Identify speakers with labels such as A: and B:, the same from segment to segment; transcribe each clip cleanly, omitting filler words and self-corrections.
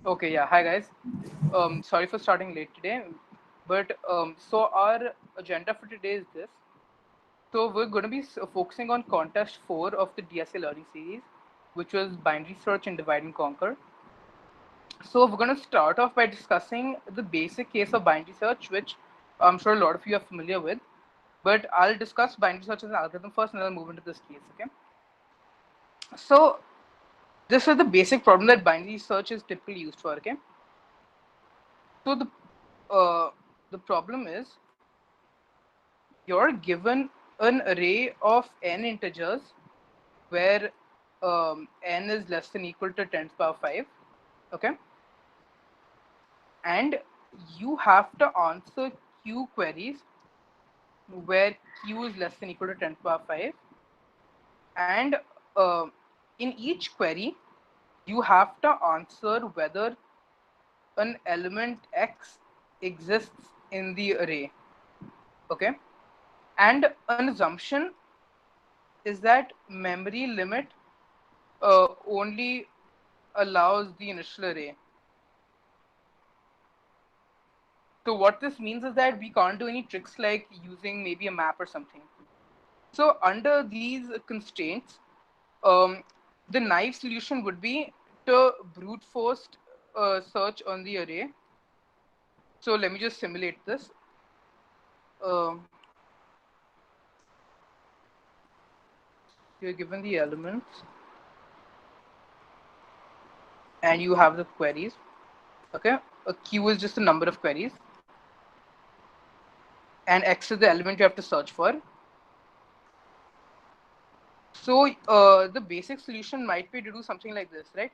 A: Okay, yeah. Hi guys. Sorry for starting late today, but so our agenda for today is this. So we're going to be focusing on contest 4 of the DSA learning series, which was binary search and divide and conquer. So we're going to start off by discussing the basic case of binary search, which I'm sure a lot of you are familiar with. But I'll discuss binary search as an algorithm first, and then I'll move into this case. Okay. So this is the basic problem that binary search is typically used for. Okay. So uh, the problem is you're given an array of n integers where n is less than equal to 10 to the power 5, okay, and you have to answer q queries where q is less than equal to 10 to the power 5, and uh, in each query you have to answer whether an element x exists in the array, okay, and an assumption is that memory limit only allows the initial array. So what this means is that we can't do any tricks like using maybe a map or something. So under these constraints, um, the naive solution would be to brute force search on the array. So let me just simulate this. Um, you're given the elements and you have the queries. Okay, a queue is just the number of queries, and x is the element you have to search for. So the basic solution might be to do something like this, right?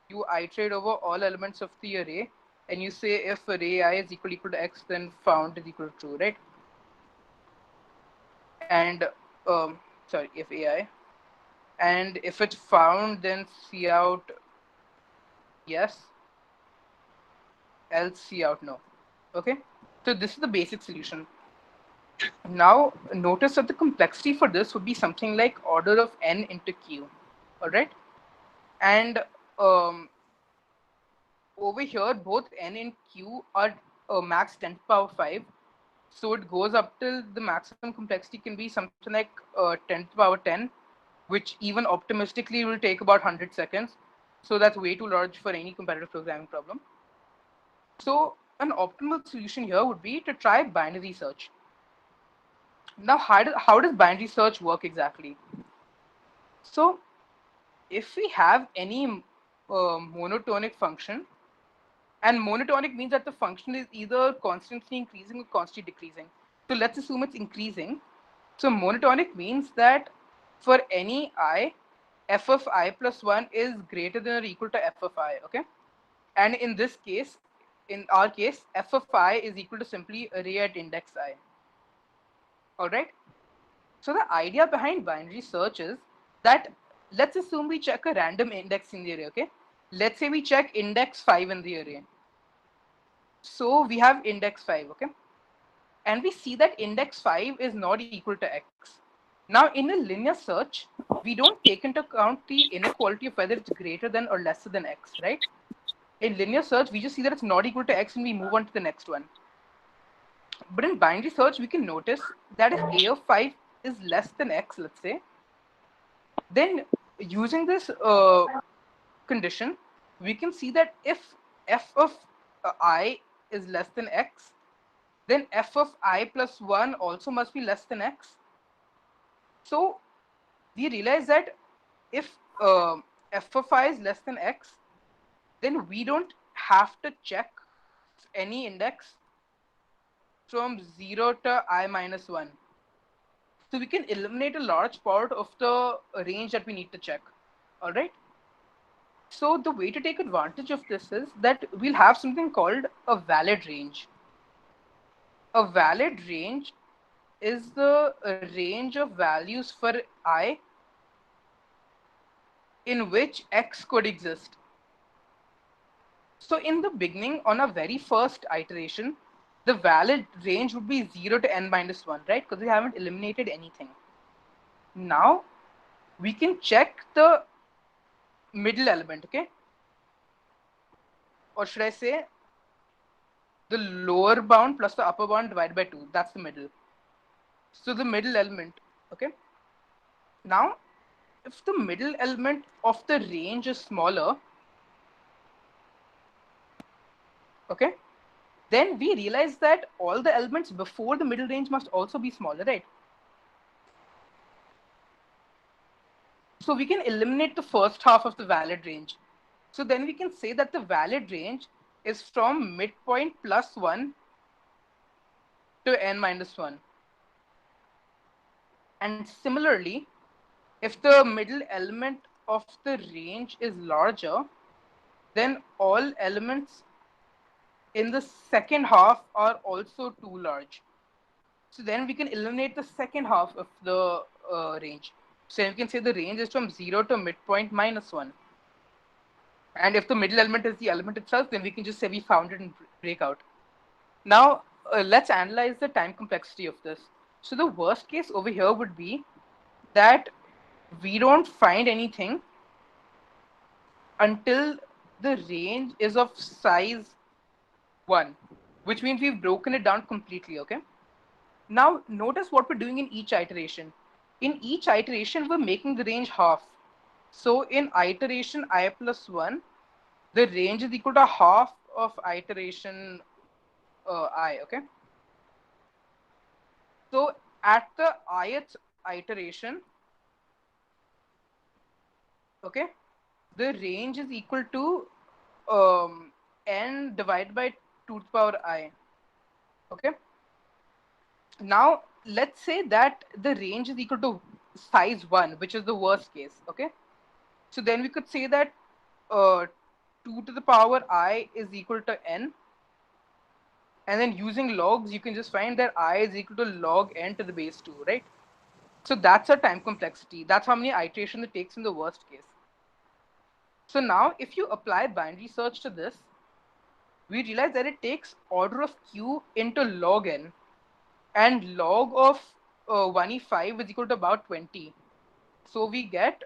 A: You iterate over all elements of the array, and you say if array I is equal to x, then found is equal to true, right? And sorry, if ai, and if it's found, then see out yes, else see out no. Okay, so this is the basic solution. Now notice that the complexity for this would be something like order of n into q. All right, and um, over here, both n and q are max 10 to the power 5. So it goes up till the maximum complexity can be something like 10 to the power 10, which even optimistically will take about 100 seconds. So that's way too large for any competitive programming problem. So an optimal solution here would be to try binary search. Now, how does binary search work exactly? So if we have any monotonic function, and monotonic means that the function is either constantly increasing or constantly decreasing. So let's assume it's increasing. So monotonic means that for any I, f of I plus 1 is greater than or equal to f of I, okay? And in this case, in our case, f of I is equal to simply array at index I, all right? So the idea behind binary search is that let's assume we check a random index in the array, okay? Let's say we check index 5 in the array. So we have index 5, okay? And we see that index 5 is not equal to x. Now, in a linear search, we don't take into account the inequality of whether it's greater than or lesser than x, right? In linear search, we just see that it's not equal to x and we move on to the next one. But in binary search, we can notice that if a of 5 is less than x, let's say, then using this condition, we can see that if f of I is less than x, then f of I plus 1 also must be less than x. So we realize that if f of I is less than x, then we don't have to check any index from 0 to I minus 1. So we can eliminate a large part of the range that we need to check. All right. So the way to take advantage of this is that we'll have something called a valid range. A valid range is the range of values for I in which x could exist. So in the beginning, on our very first iteration, the valid range would be 0 to n minus 1, right? Because we haven't eliminated anything. Now, we can check the middle element, okay? or should I say the lower bound plus the upper bound divided by 2. That's the middle. So the middle element, okay? Now, if the middle element of the range is smaller, okay, then we realize that all the elements before the middle range must also be smaller, right? So we can eliminate the first half of the valid range. So then we can say that the valid range is from midpoint plus 1 to n minus 1. And similarly, if the middle element of the range is larger, then all elements in the second half are also too large. So then we can eliminate the second half of the range. So we can say the range is from 0 to midpoint minus 1. And if the middle element is the element itself, then we can just say we found it in breakout. Now, let's analyze the time complexity of this. So the worst case over here would be that we don't find anything until the range is of size 1, which means we've broken it down completely, okay? Now, notice what we're doing in each iteration. In each iteration, we're making the range half. So in iteration I plus 1, the range is equal to half of iteration I, okay? So at the ith iteration, okay, the range is equal to n divided by 2 to the power I, okay? Now, let's say that the range is equal to size 1, which is the worst case, okay? So then we could say that 2 to the power I is equal to n. And then using logs, you can just find that I is equal to log n to the base 2, right? So that's our time complexity. That's how many iterations it takes in the worst case. So now if you apply binary search to this, we realize that it takes order of q into log n, and log of 1e5 is equal to about 20. So we get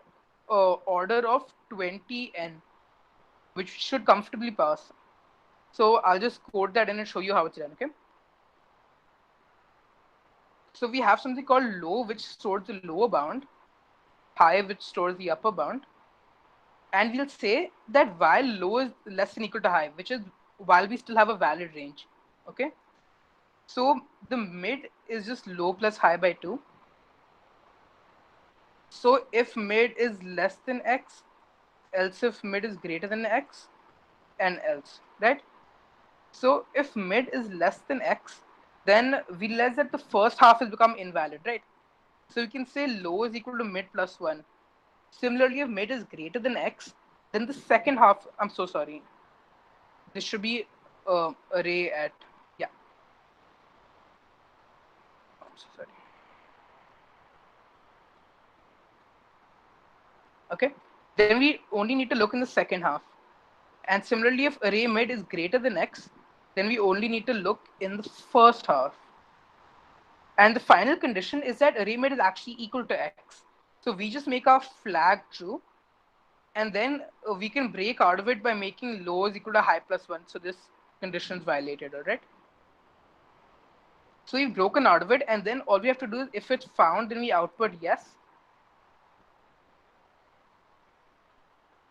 A: order of 20n, which should comfortably pass. So I'll just code that in and show you how it's done, okay? So we have something called low, which stores the lower bound, high, which stores the upper bound. And we'll say that while low is less than equal to high, which is while we still have a valid range, okay? So the mid is just low plus high by 2. So if mid is less than x, else if mid is greater than x, and else, right? So if mid is less than x, then we realize that the first half has become invalid, right? So we can say low is equal to mid plus 1. Similarly, if mid is greater than x, then the second half, I'm so sorry. This should be array at, yeah. I'm so sorry. Okay, then we only need to look in the second half. And similarly, if array mid is greater than x, then we only need to look in the first half. And the final condition is that array mid is actually equal to x. So we just make our flag true, and then we can break out of it by making low is equal to high plus 1. So this condition is violated, all right? So we've broken out of it, and then all we have to do is if it's found, then we output yes,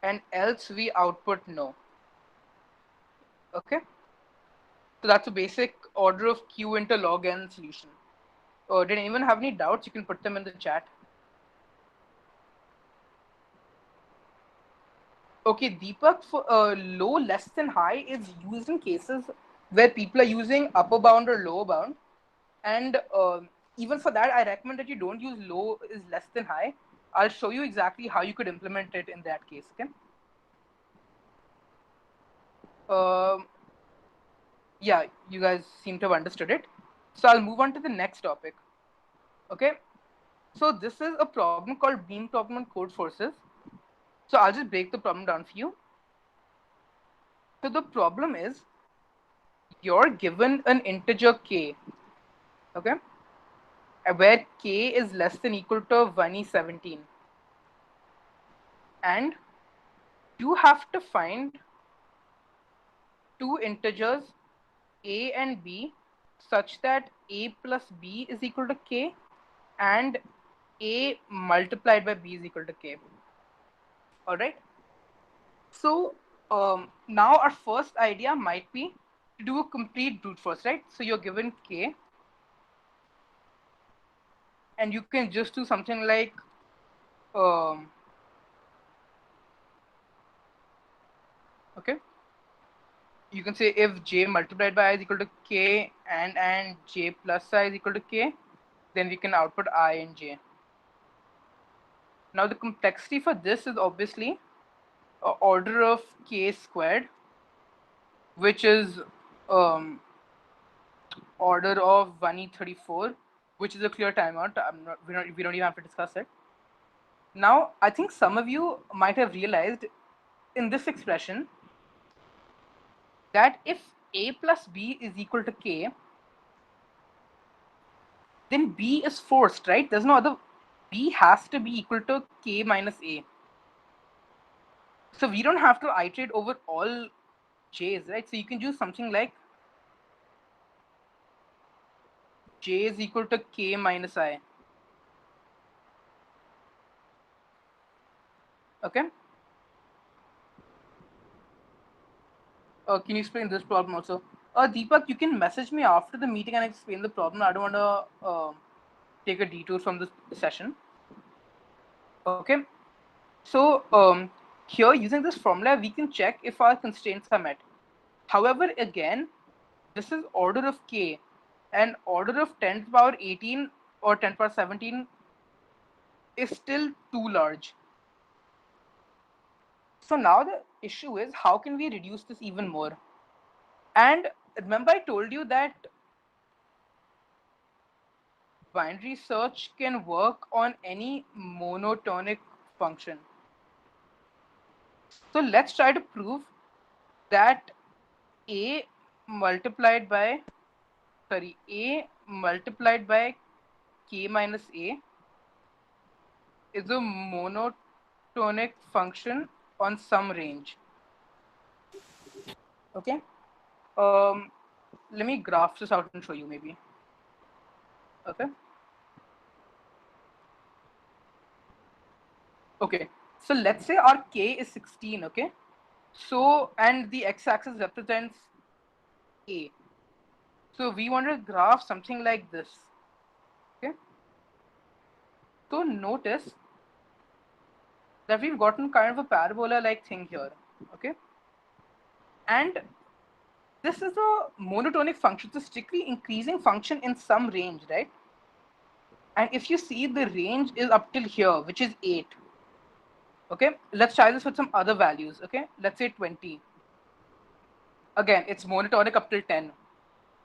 A: and else we output no. Okay? So that's a basic order of q into log n solution. Did anyone have any doubts? You can put them in the chat. Okay, Deepak, for low less than high is used in cases where people are using upper bound or lower bound. And even for that, I recommend that you don't use low is less than high. I'll show you exactly how you could implement it in that case, okay? Yeah, you guys seem to have understood it. So I'll move on to the next topic, okay? So this is a problem called beam problem on Codeforces. So I'll just break the problem down for you. So the problem is you're given an integer k, okay, where k is less than equal to 1e17, and you have to find two integers a and b such that a plus b is equal to k and a multiplied by b is equal to k. All right. So now our first idea might be to do a complete brute force, right? So you're given k, and you can just do something like okay, you can say if j multiplied by I is equal to k and j plus I is equal to k, then we can output I and j. Now the complexity for this is obviously order of k squared, which is um, order of 1e34, which is a clear timeout. We don't even have to discuss it. Now, I think some of you might have realized in this expression that if a plus b is equal to k, then b is forced, right? There's no other. B has to be equal to k minus a. So we don't have to iterate over all j's, right? So you can do something like j is equal to k minus I. Okay. Can you explain this problem also? Deepak, you can message me after the meeting and explain the problem. I don't want to take a detour from this session. Okay. So here, using this formula, we can check if our constraints are met. However, again, this is order of k, and order of 10 to the power 18 or 10 to the power 17 is still too large. So now the issue is, how can we reduce this even more? And remember, I told you that binary search can work on any monotonic function. So let's try to prove that a multiplied by a multiplied by k minus a is a monotonic function on some range. Okay. Um, Let me graph this out and show you maybe. Okay. Okay. So let's say our k is 16. Okay. So and the x-axis represents a. So we want to graph something like this. Okay. So notice that we've gotten kind of a parabola-like thing here. Okay. And this is a monotonic function, it's a strictly increasing function in some range, right? And if you see, the range is up till here, which is 8. Okay, let's try this with some other values. Okay, let's say 20. Again, it's monotonic up till 10.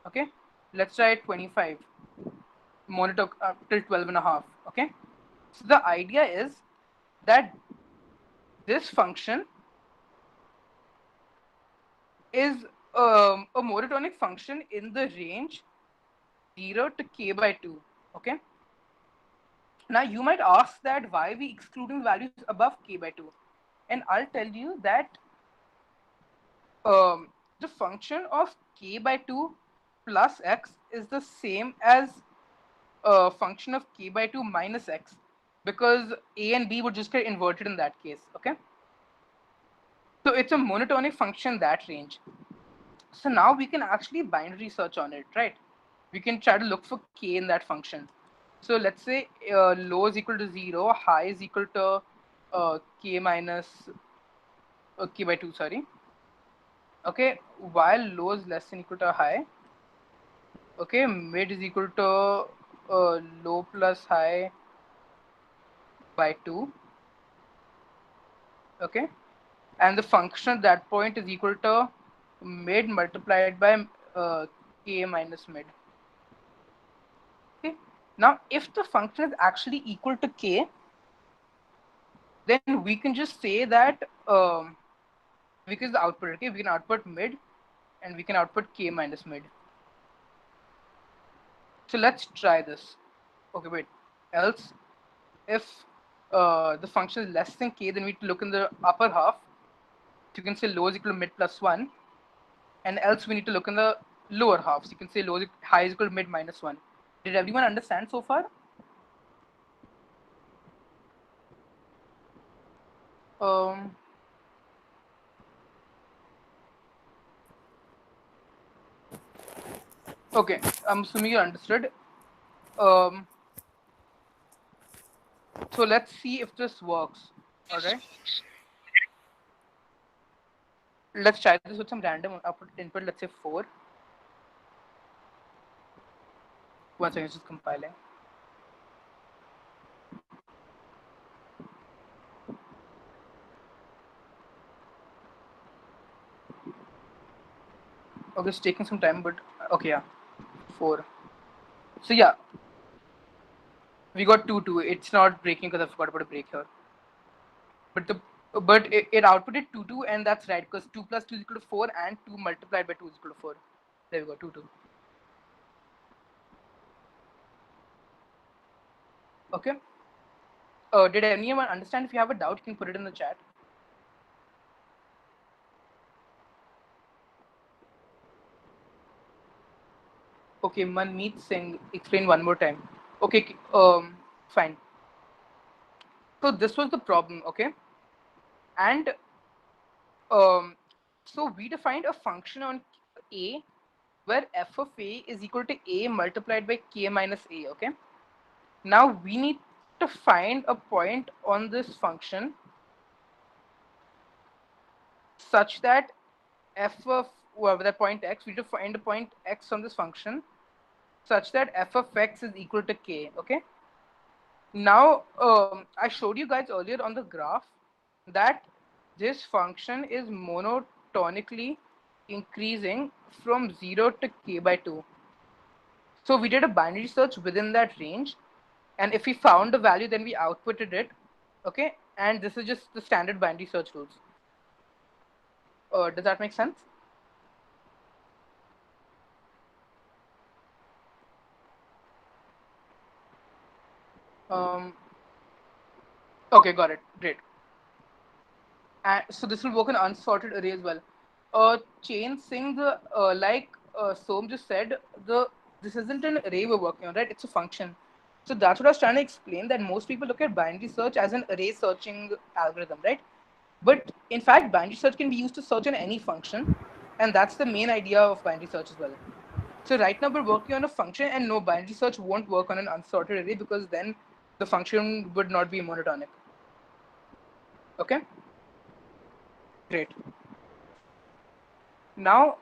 A: Okay, let's try 25. Monotonic up till 12 and a half. Okay, so the idea is that this function is a monotonic function in the range 0 to k by 2. Okay. Now you might ask that why we excluding values above k by 2, and I'll tell you that the function of k by 2 plus x is the same as a function of k by 2 minus x, because a and b would just get inverted in that case. Okay, so it's a monotonic function that range. So now we can actually binary search on it, right? We can try to look for k in that function. So let's say low is equal to 0, high is equal to k minus k by 2, sorry. Okay, while low is less than equal to high. Okay, mid is equal to low plus high by 2. Okay, and the function at that point is equal to mid multiplied by k minus mid. Okay, now if the function is actually equal to k, then we can just say that because the output, okay, we can output mid and we can output k minus mid. So let's try this. Okay, wait. Else, if the function is less than k, then we need to look in the upper half. So you can say low is equal to mid plus 1, and else we need to look in the lower half. So you can say low, high is equal to mid minus 1. Did everyone understand so far? Okay, I'm assuming you understood. Um, so let's see if this works. All right. Let's try this with some random input. Let's say 4. One second, it's just compiling. Okay, it's taking some time, but okay, yeah, 4. So yeah, we got 2. It's not breaking because I forgot about a break here. But it outputted 2, and that's right because 2 plus 2 is equal to 4, and 2 multiplied by 2 is equal to 4. There we go, 2. Okay. Did anyone understand? If you have a doubt, you can put it in the chat. Okay, Manmeet Singh, explain one more time. Okay, fine. So this was the problem, okay? And so we defined a function on A where f of A is equal to A multiplied by K minus A, okay? Now we need to find a point on this function such that f of whatever that point x, we need to find a point x on this function such that f of x is equal to K, okay? Now, I showed you guys earlier on the graph that this function is monotonically increasing from 0 to k by 2. So we did a binary search within that range, and if we found a value, then we outputted it, okay? And this is just the standard binary search rules. Does that make sense? Okay, got it. Great. And so this will work on unsorted array as well. Chain Singh, like Som just said, this isn't an array we're working on, right? It's a function. So that's what I was trying to explain. That most people look at binary search as an array searching algorithm, right? But in fact, binary search can be used to search on any function, and that's the main idea of binary search as well. So right now we're working on a function, and no, binary search won't work on an unsorted array because then the function would not be monotonic. Okay. Great. Now,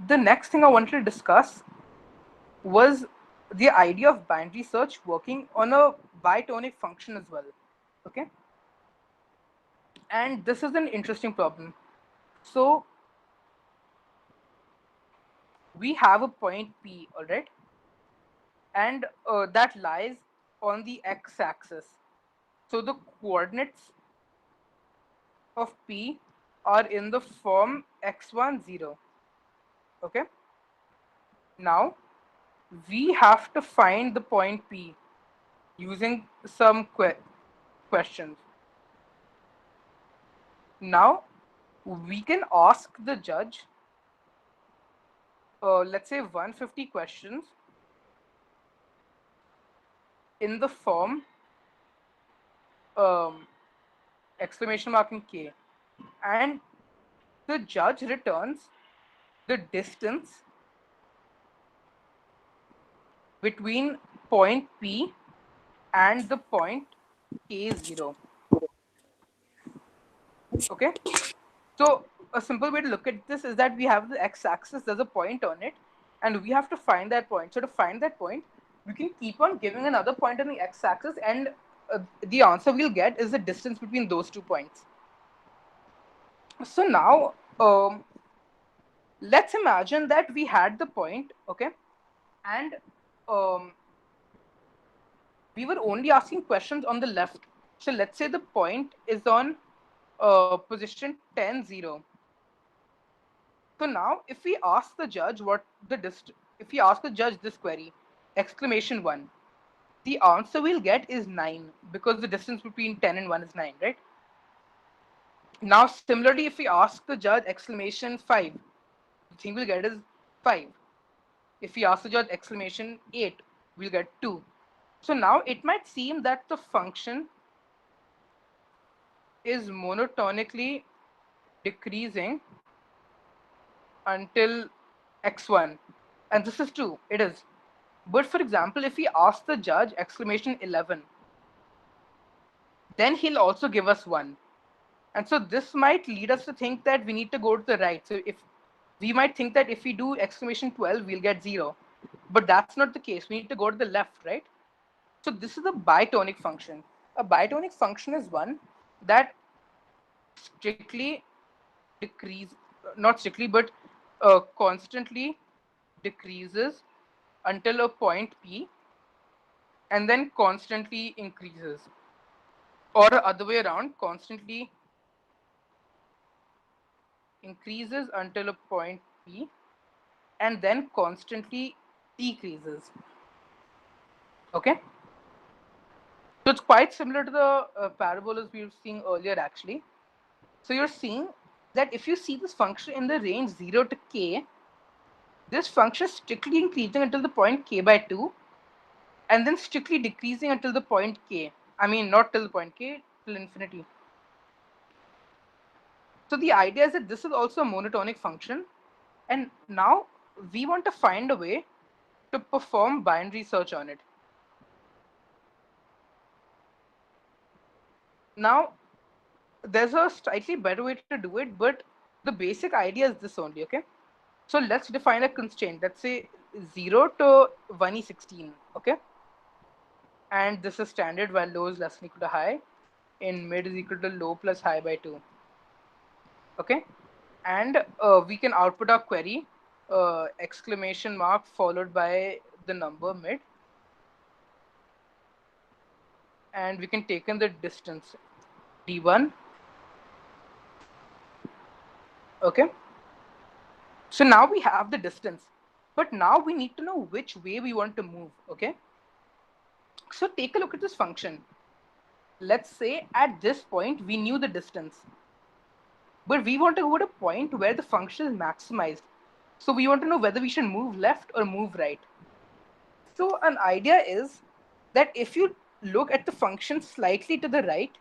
A: the next thing I wanted to discuss was the idea of binary search working on a bitonic function as well. Okay. And this is an interesting problem. So we have a point P, all right, and that lies on the x axis. So the coordinates of P are in the form x1, 0. Okay. Now we have to find the point P using some questions. Now we can ask the judge, let's say 150 questions in the form um, exclamation mark in K, and the judge returns the distance between point P and the point K0. Okay, so a simple way to look at this is that we have the x-axis, there's a point on it, and we have to find that point. So to find that point, we can keep on giving another point on the x-axis, and the answer we'll get is the distance between those 2 points. So now, let's imagine that we had the point, okay, and we were only asking questions on the left. So let's say the point is on position 10, 0. So now, if we ask the judge if we ask the judge this query, exclamation 1, the answer we'll get is 9 because the distance between 10 and 1 is 9, right? Now, similarly, if we ask the judge exclamation 5, thing we'll get is 5. If we ask the judge exclamation 8, we'll get 2. So now it might seem that the function is monotonically decreasing until x1. And this is true, it is. But for example, if we ask the judge exclamation 11, then he'll also give us 1. And so this might lead us to think that we need to go to the right. So if we might think that if we do exclamation 12, we'll get 0. But that's not the case. We need to go to the left, right? So this is a bitonic function. A bitonic function is one that strictly decrease, not strictly, but constantly decreases until a point P and then constantly increases. Or the other way around, constantly increases until a point P and then constantly decreases. Okay? So it's quite similar to the parabolas we were seeing earlier actually. So you're seeing that if you see this function in the range 0 to k, this function is strictly increasing until the point k by 2 and then strictly decreasing until the point k. I mean, not till the point k, till infinity. So the idea is that this is also a monotonic function. And now we want to find a way to perform binary search on it. Now, there's a slightly better way to do it, but the basic idea is this only, okay? So let's define a constraint. Let's say 0 to 1e16, okay? And this is standard while low is less than equal to high, in mid is equal to low plus high by 2. Okay? And we can output our query, exclamation mark followed by the number mid. And we can take in the distance, d1. Okay? So now we have the distance, but now we need to know which way we want to move, okay? So take a look at this function. Let's say at this point, we knew the distance, but we want to go to a point where the function is maximized. So we want to know whether we should move left or move right. So an idea is that if you look at the function slightly to the right,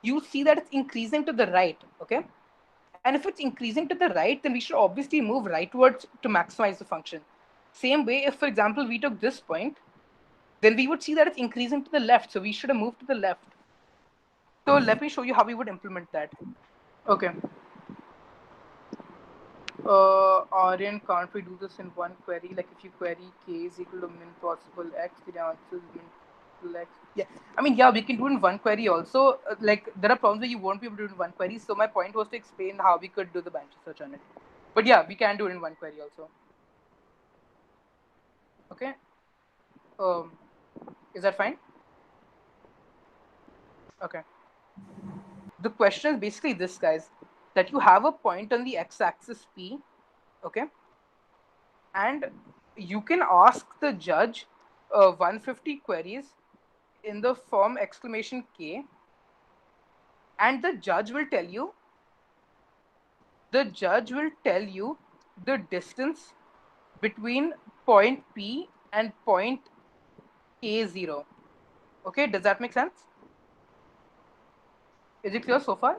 A: you see that it's increasing to the right, okay? And if it's increasing to the right, then we should obviously move rightwards to maximize the function. Same way, if, for example, we took this point, then we would see that it's increasing to the left. So we should have moved to the left. So let me show you how we would implement that. Okay. Aryan, can't we do this in one query? Like if you query k is equal to min possible x, the answer is min possible x. Yeah, I mean, yeah, we can do it in one query also. Like there are problems where you won't be able to do it in one query. So my point was to explain how we could do the binary search on it. But yeah, we can do it in one query also. Okay. Is that fine? Okay. The question is basically this, guys, that you have a point on the x-axis P, okay? And you can ask the judge 150 queries in the form exclamation K, and the judge will tell you the distance between point P and point K0. Okay, does that make sense? Is it clear so far?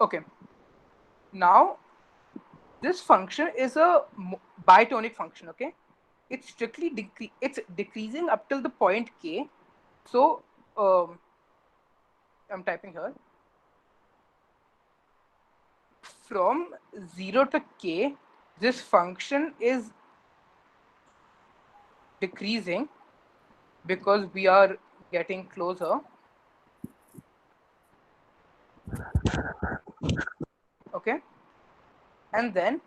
A: Okay. Now, this function is a bitonic function, okay? It's strictly decreasing up till the point K. So, I'm typing here. From 0 to K, this function is decreasing because we are getting closer. Okay. And then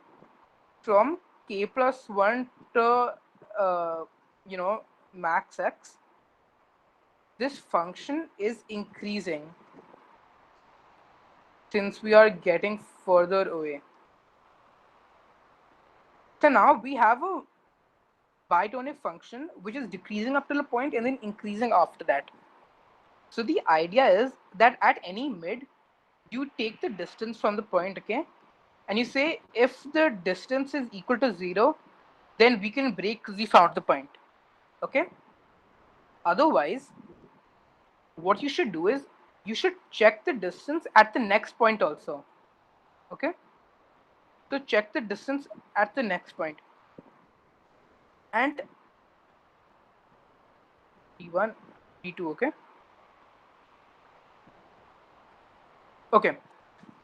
A: from K plus 1 to, max x, this function is increasing since we are getting further away. So now we have a bitonic function which is decreasing up till a point and then increasing after that. So the idea is that at any mid, you take the distance from the point, okay, and you say if the distance is equal to 0, then we can break because we found the point, okay. Otherwise, what you should do is you should check the distance at the next point also, okay. So check the distance at the next point, and d1, d2, okay. Okay,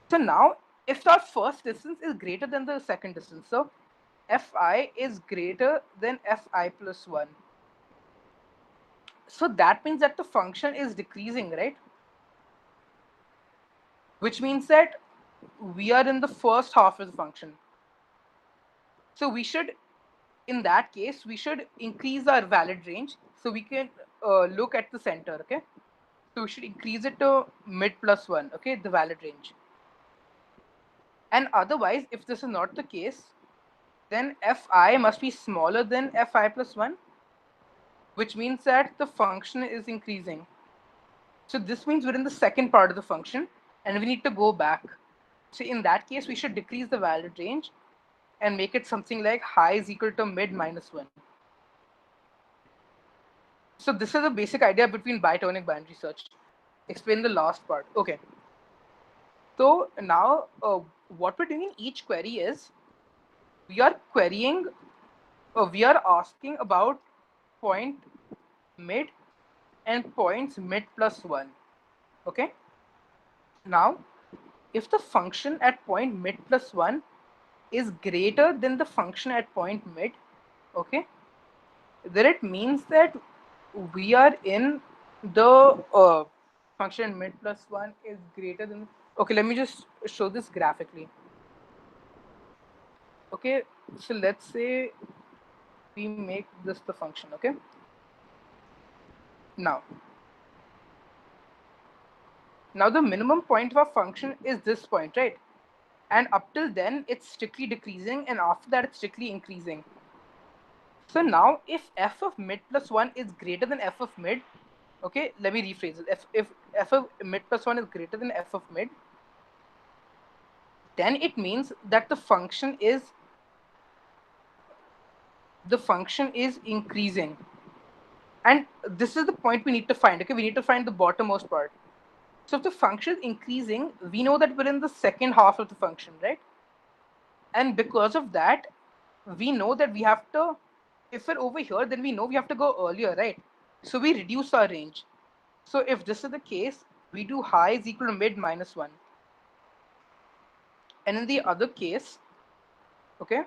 A: so now if our first distance is greater than the second distance, so fi is greater than fi plus 1, so that means that the function is decreasing, right? Which means that we are in the first half of the function. So we should, in that case, we should increase our valid range so we can look at the center, okay? So we should increase it to mid plus 1, okay, the valid range. And otherwise, if this is not the case, then fi must be smaller than fi plus 1, which means that the function is increasing. So this means we're in the second part of the function and we need to go back. So in that case, we should decrease the valid range and make it something like high is equal to mid minus 1. So this is the basic idea between bitonic binary search. Explain the last part. Okay. So now what we're doing in each query is we are querying, we are asking about point mid and points mid plus 1. Okay. Now, if the function at point mid plus 1 is greater than the function at point mid, okay, then it means that we are in the function mid plus 1 is greater than. Okay, let me just show this graphically. Okay, so let's say we make this the function, okay. Now the minimum point of our function is this point, right? And up till then it's strictly decreasing, and after that it's strictly increasing. So now if f of mid plus 1 is greater than f of mid, okay, let me rephrase it. If f of mid plus 1 is greater than f of mid, then it means that the function is increasing. And this is the point we need to find, okay? We need to find the bottommost part. So if the function is increasing, we know that we're in the second half of the function, right? And because of that, we know that we have to, if we're over here, then we know we have to go earlier, right? So we reduce our range. So if this is the case, we do high is equal to mid minus 1. And in the other case, okay,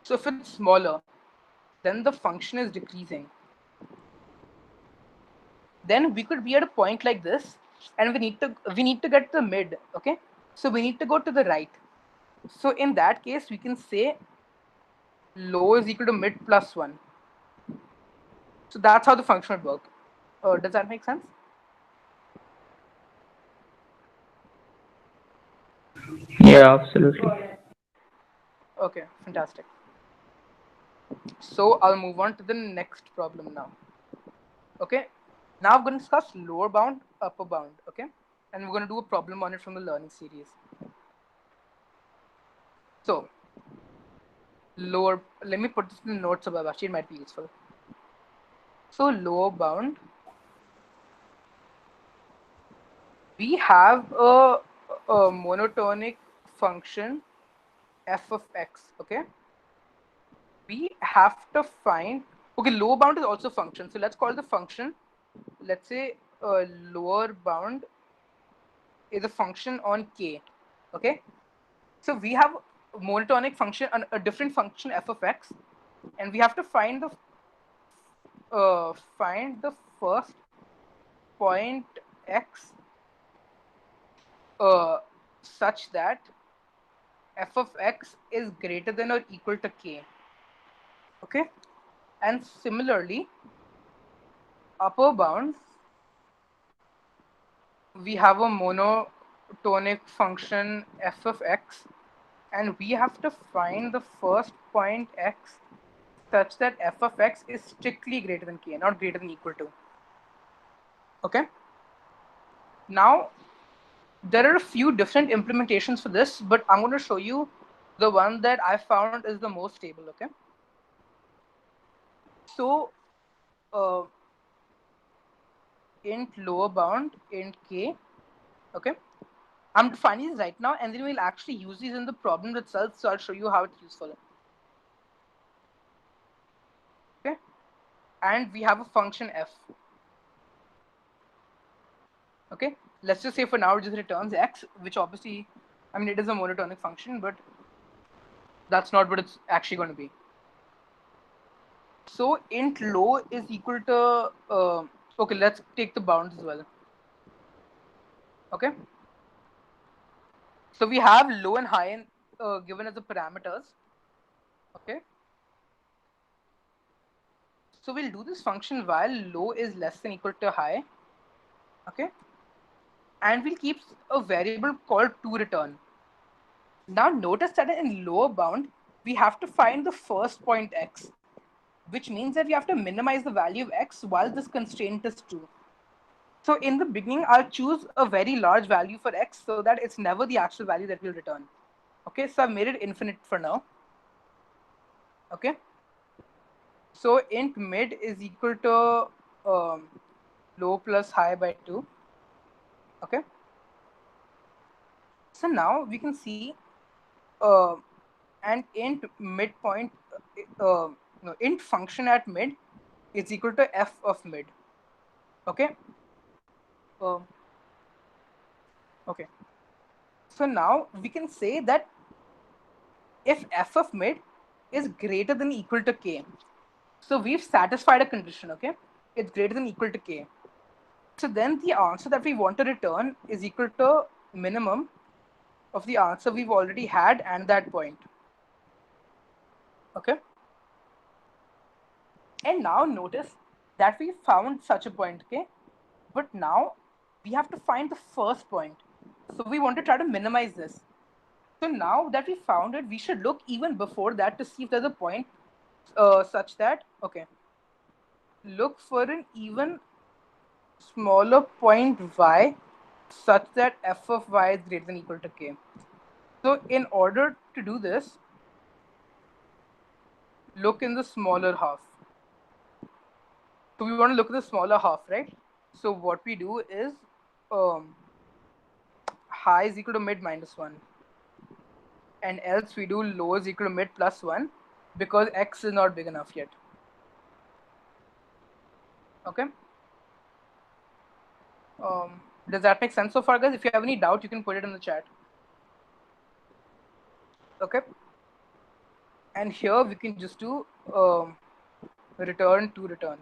A: so if it's smaller, then the function is decreasing. Then we could be at a point like this, and we need to get the mid, okay? So we need to go to the right. So in that case, we can say low is equal to mid plus 1. So that's how the function would work. Does that make sense?
B: Yeah, absolutely.
A: Okay, fantastic. So I'll move on to the next problem now. Okay, now I'm going to discuss lower bound, upper bound. Okay, and we're going to do a problem on it from the learning series. So lower, let me put this in the notes above. Actually, it might be useful. So lower bound, we have a monotonic function f of x. Okay, we have to find. Okay, lower bound is also function. So let's call the function. Let's say lower bound is a function on k. Okay, so we have a monotonic function, a different function f of x, and we have to find the first point x such that f of x is greater than or equal to k. Okay, and similarly, upper bound, we have a monotonic function f of x, and we have to find the first point x such that f of x is strictly greater than k, not greater than equal to. Okay. Now, there are a few different implementations for this, but I'm going to show you the one that I found is the most stable, okay? So, uh, int lower bound, int k, okay? I'm defining these right now, and then we'll actually use these in the problem itself, so I'll show you how it's useful. Okay? And we have a function f. Okay? Let's just say for now it just returns x, which obviously, I mean, it is a monotonic function, but that's not what it's actually going to be. So int low is equal to, okay, let's take the bounds as well. Okay? So we have low and high given as the parameters. Okay? So we'll do this function while low is less than equal to high. Okay? And we'll keep a variable called toReturn. Now notice that in lower bound, we have to find the first point x, which means that we have to minimize the value of x while this constraint is true. So in the beginning, I'll choose a very large value for x so that it's never the actual value that we'll return. Okay, so I've made it infinite for now. Okay. So int mid is equal to low plus high by 2. Okay. So now we can see and int midpoint, no, int function at mid is equal to f of mid. Okay. Okay. So now we can say that if f of mid is greater than equal to k, so we've satisfied a condition, okay? It's greater than equal to k. So then the answer that we want to return is equal to minimum of the answer we've already had and that point. Okay? And now notice that we found such a point, okay? But now we have to find the first point. So we want to try to minimize this. So now that we found it, we should look even before that to see if there's a point such that, okay, look for an even smaller point y such that f of y is greater than equal to k. So in order to do this, look in the smaller half. So we want to look at the smaller half, right? So what we do is high is equal to mid minus 1. And else we do low is equal to mid plus 1 because x is not big enough yet. Okay? Does that make sense so far, guys? If you have any doubt, you can put it in the chat. Okay? And here we can just do return toReturn.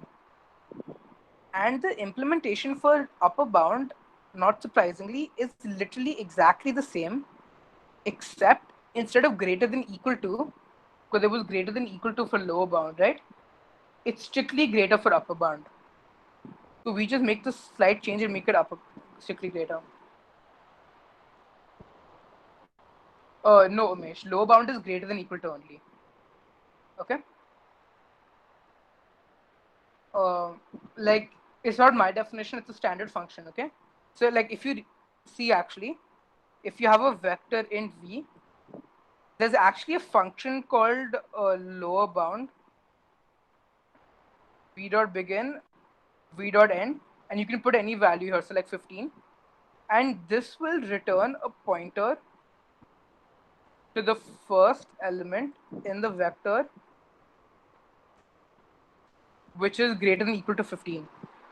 A: And the implementation for upper bound, not surprisingly, is literally exactly the same, except instead of greater than equal to, because it was greater than equal to for lower bound, right? It's strictly greater for upper bound. So we just make this slight change and make it upper, strictly greater. No, Umesh. Lower bound is greater than equal to only. Okay? Like, it's not my definition, it's a standard function, okay? So like if you see actually, if you have a vector int v, there's actually a function called lower bound v dot begin v dot end, and you can put any value here, so like 15, and this will return a pointer to the first element in the vector which is greater than equal to 15.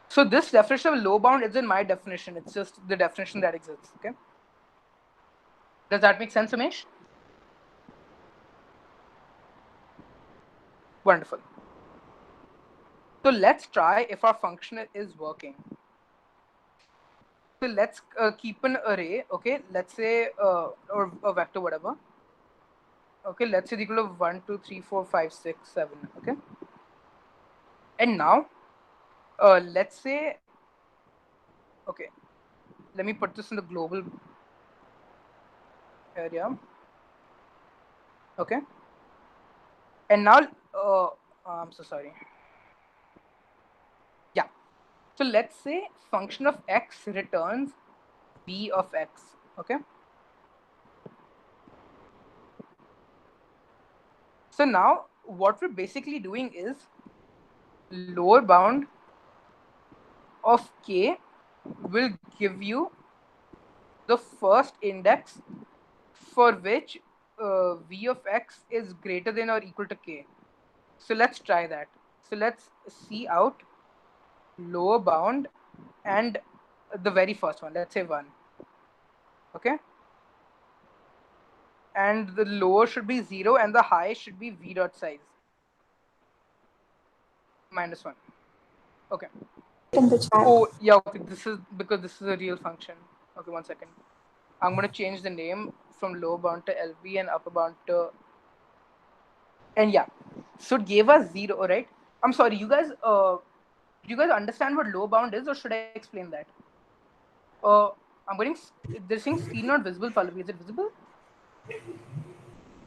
A: So this definition of low bound isn't my definition, it's just the definition that exists. Okay, does that make sense, Umesh? Wonderful. So let's try if our function is working. So let's keep an array, okay? Let's say, or a vector, whatever. Okay, let's say equal to 1, 2, 3, 4, 5, 6, 7, okay? And now, let's say, okay, let me put this in the global area, okay? And now, I'm so sorry. Yeah, so let's say function of x returns v of x. Okay. So now what we're basically doing is lower bound of k will give you the first index for which v of x is greater than or equal to k. So let's try that. So let's see out lower bound and the very first one, let's say 1. Okay. And the lower should be 0 and the high should be v dot size -1. Okay.
C: In the chat.
A: Oh, yeah, okay. This is because this is a real function. Okay, 1 second. I'm going to change the name from lower bound to LB and upper bound to... And yeah, so it gave us 0, right? I'm sorry, you guys understand what lower bound is, or should I explain that? I'm getting... They're saying screen not visible, Pallavi. Is it visible?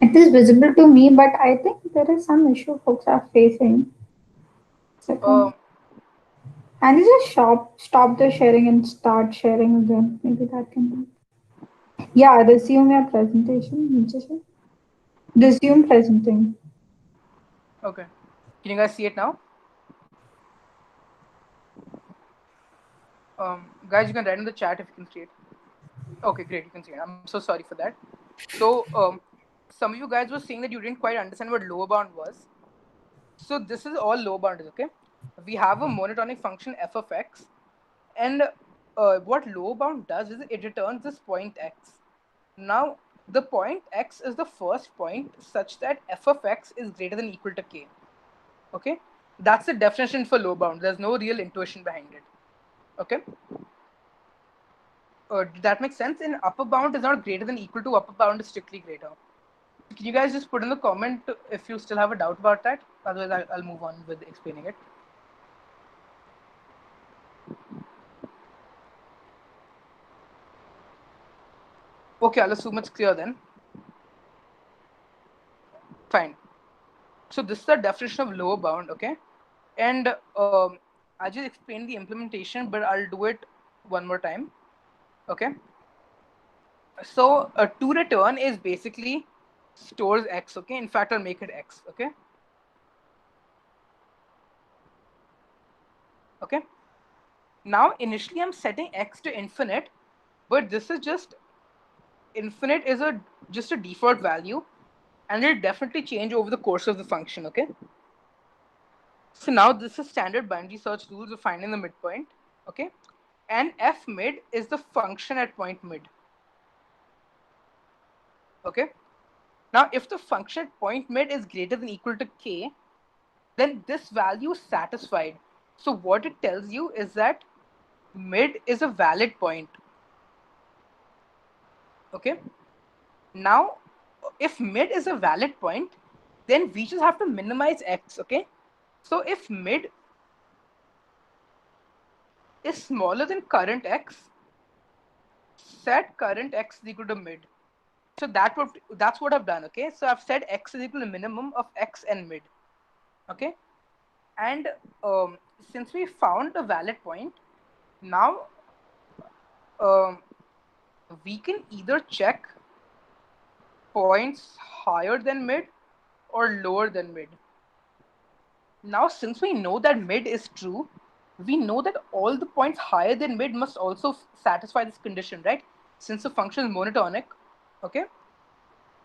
C: It is visible to me, but I think there is some issue folks are facing. Second. And you just stop the sharing and start sharing again. Maybe that can help. Yeah, resume your presentation. Resume presenting.
A: Okay. Can you guys see it now? Guys, you can write in the chat if you can see it. Okay, great. You can see it. I'm so sorry for that. So, some of you guys were saying that you didn't quite understand what lower bound was. So this is all lower bound is, okay? We have a monotonic function f of x, and what lower bound does is it returns this point x. Now, the point x is the first point such that f of x is greater than or equal to k. Okay? That's the definition for lower bound. There's no real intuition behind it. Okay? Did that make sense? And upper bound is not greater than or equal to, upper bound is strictly greater. Can you guys just put in the comment if you still have a doubt about that? Otherwise, I'll move on with explaining it. Okay, I'll assume it's clear then. Fine. So this is the definition of lower bound, okay? And I just explained the implementation, but I'll do it one more time, okay? So to return is basically stores x, okay? In fact, I'll make it x, okay? Okay. Now, initially, I'm setting x to infinite, but this is just infinite is just a default value, and it'll definitely change over the course of the function, okay? So now this is standard binary search rules of finding the midpoint, okay? And f mid is the function at point mid, okay? Now, if the function at point mid is greater than or equal to k, then this value is satisfied. So what it tells you is that mid is a valid point, okay? Now, if mid is a valid point, then we just have to minimize x, okay? So if mid is smaller than current x, set current x is equal to mid. So that's what I've done, okay? So I've said x is equal to minimum of x and mid, okay? And since we found a valid point, now we can either check points higher than mid or lower than mid. Now, since we know that mid is true, we know that all the points higher than mid must also satisfy this condition, right? Since the function is monotonic, okay?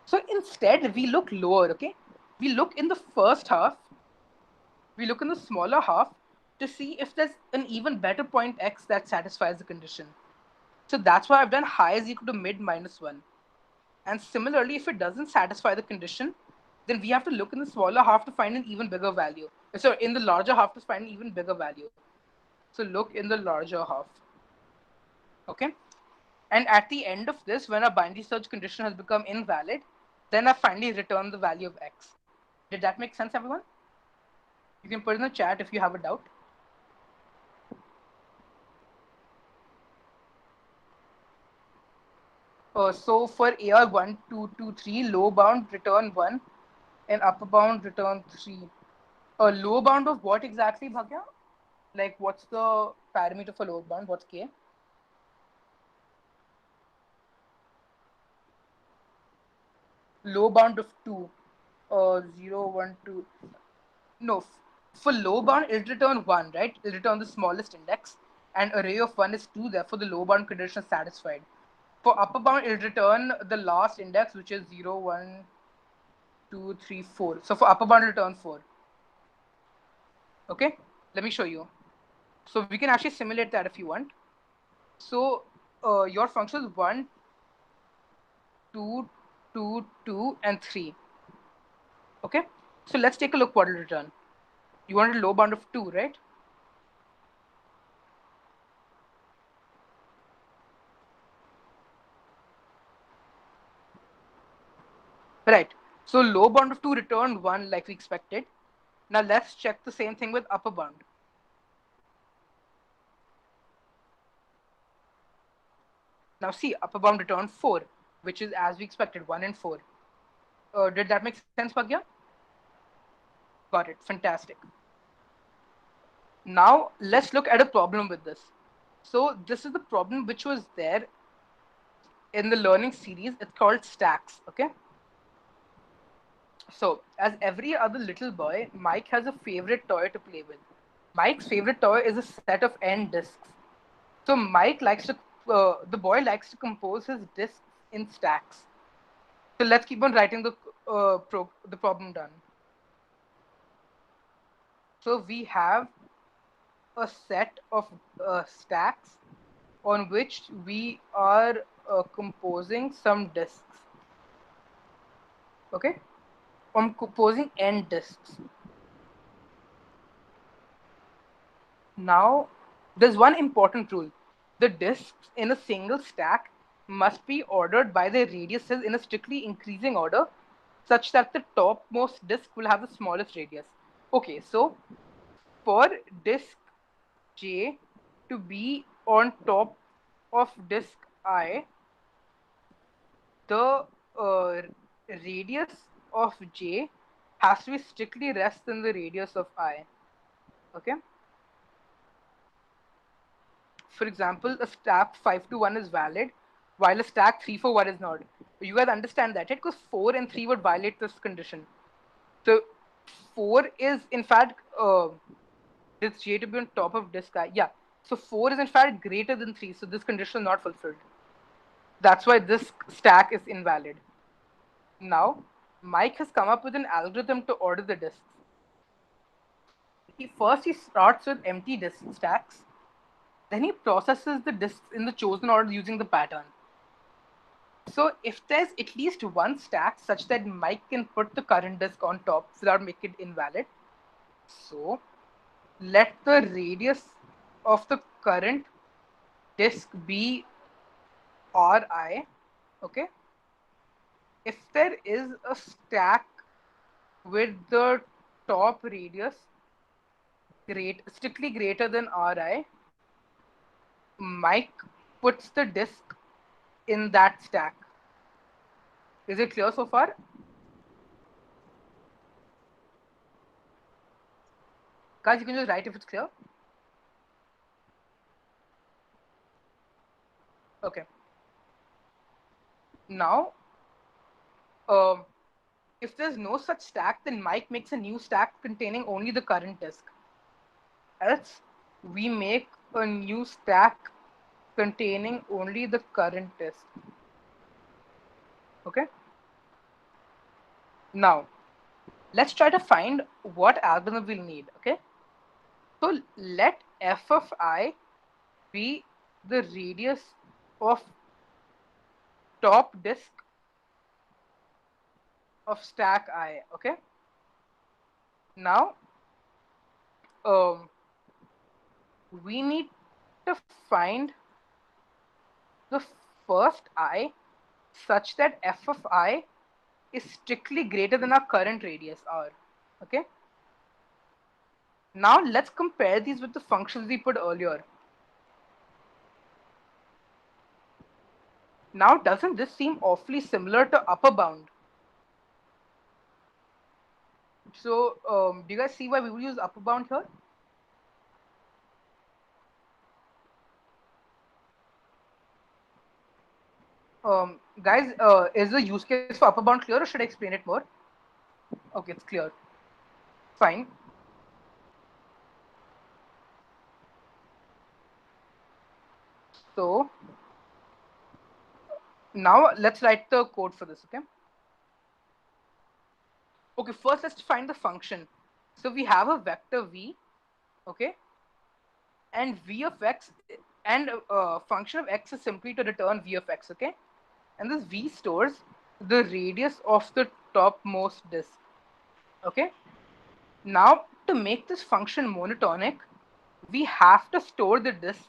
A: So instead, we look lower, okay? We look in the first half, we look in the smaller half to see if there's an even better point x that satisfies the condition. So that's why I've done high is equal to mid -1. And similarly, if it doesn't satisfy the condition, then we have to look in the smaller half to find an even bigger value. So in the larger half to find an even bigger value. So look in the larger half. Okay. And at the end of this, when a binary search condition has become invalid, then I finally return the value of x. Did that make sense, everyone? You can put in the chat if you have a doubt. So for AR 1, 2, 2, 3, low bound return 1 and upper bound return 3. Lower bound of what exactly, Bhagya? Like what's the parameter for lower bound? What's k? low bound of 2, 0, 1, 2. No, for low bound, it'll return 1, right? It'll return the smallest index, and array of 1 is 2, therefore the low bound condition is satisfied. For upper bound, it'll return the last index, which is 0, 1, 2, 3, 4. So for upper bound, it'll return 4. Okay, let me show you. So we can actually simulate that if you want. So your function is 1, 2, 2, 2, and 3. Okay, so let's take a look what it'll return. You want a low bound of 2, right? Right. So low bound of 2 returned 1 like we expected. Now let's check the same thing with upper bound. Now see, upper bound returned 4, which is as we expected, 1 and 4. Did that make sense, Bhagya? Got it. Fantastic. Now let's look at a problem with this. So this is the problem which was there in the learning series. It's called stacks. Okay. So as every other little boy, Mike has a favorite toy to play with. Mike's favorite toy is a set of n discs. So the boy likes to compose his discs in stacks. So let's keep on writing the problem done. So we have a set of stacks on which we are composing some disks. Okay, I'm composing n disks. Now, there's one important rule. The disks in a single stack must be ordered by their radiuses in a strictly increasing order, such that the topmost disk will have the smallest radius. Okay, so for disk J to be on top of disk I, the radius of J has to be strictly less than the radius of I. Okay. For example, a stack 5 to 1 is valid, while a stack 3 for 1 is not. You guys understand that, right? Because 4 and 3 would violate this condition. So 4 is in fact this J to be on top of disk I. Yeah. So 4 is in fact greater than 3. So this condition is not fulfilled. That's why this stack is invalid. Now, Mike has come up with an algorithm to order the disks. He starts with empty disk stacks. Then he processes the disks in the chosen order using the pattern. So if there's at least one stack such that Mike can put the current disk on top without making it invalid, so let the radius of the current disk be Ri. Okay. If there is a stack with the top radius strictly greater than Ri, Mike puts the disk in that stack. Is it clear so far? Guys, you can just write if it's clear. Okay. Now, if there's no such stack, then Mike makes a new stack containing only the current disk. Else, we make a new stack containing only the current disk. Okay. Now, let's try to find what algorithm we'll need. Okay. So let f of I be the radius of top disk of stack I. Okay. Now, we need to find the first I such that f of I is strictly greater than our current radius r. Okay. Now let's compare these with the functions we put earlier. Now, doesn't this seem awfully similar to upper bound? So, do you guys see why we will use upper bound here? Guys, is the use case for upper bound clear, or should I explain it more? Okay, it's clear. Fine. So now let's write the code for this, okay? Okay, first let's find the function. So we have a vector v, okay? And v of x, and function of x is simply to return v of x, okay? And this v stores the radius of the topmost disk, okay? Now, to make this function monotonic, we have to store the disks,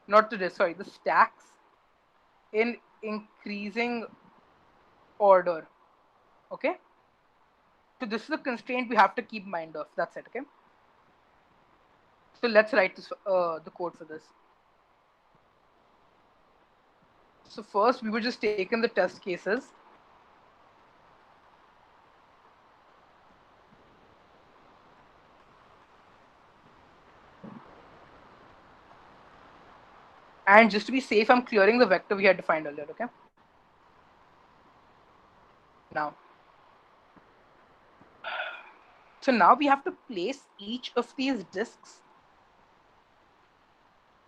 A: not the disk, sorry, the stacks in increasing order, okay? So this is a constraint we have to keep mind of. That's it, okay? So let's write this, the code for this. So first, we will just take in the test cases. And just to be safe, I'm clearing the vector we had defined earlier, okay? Now, so now we have to place each of these disks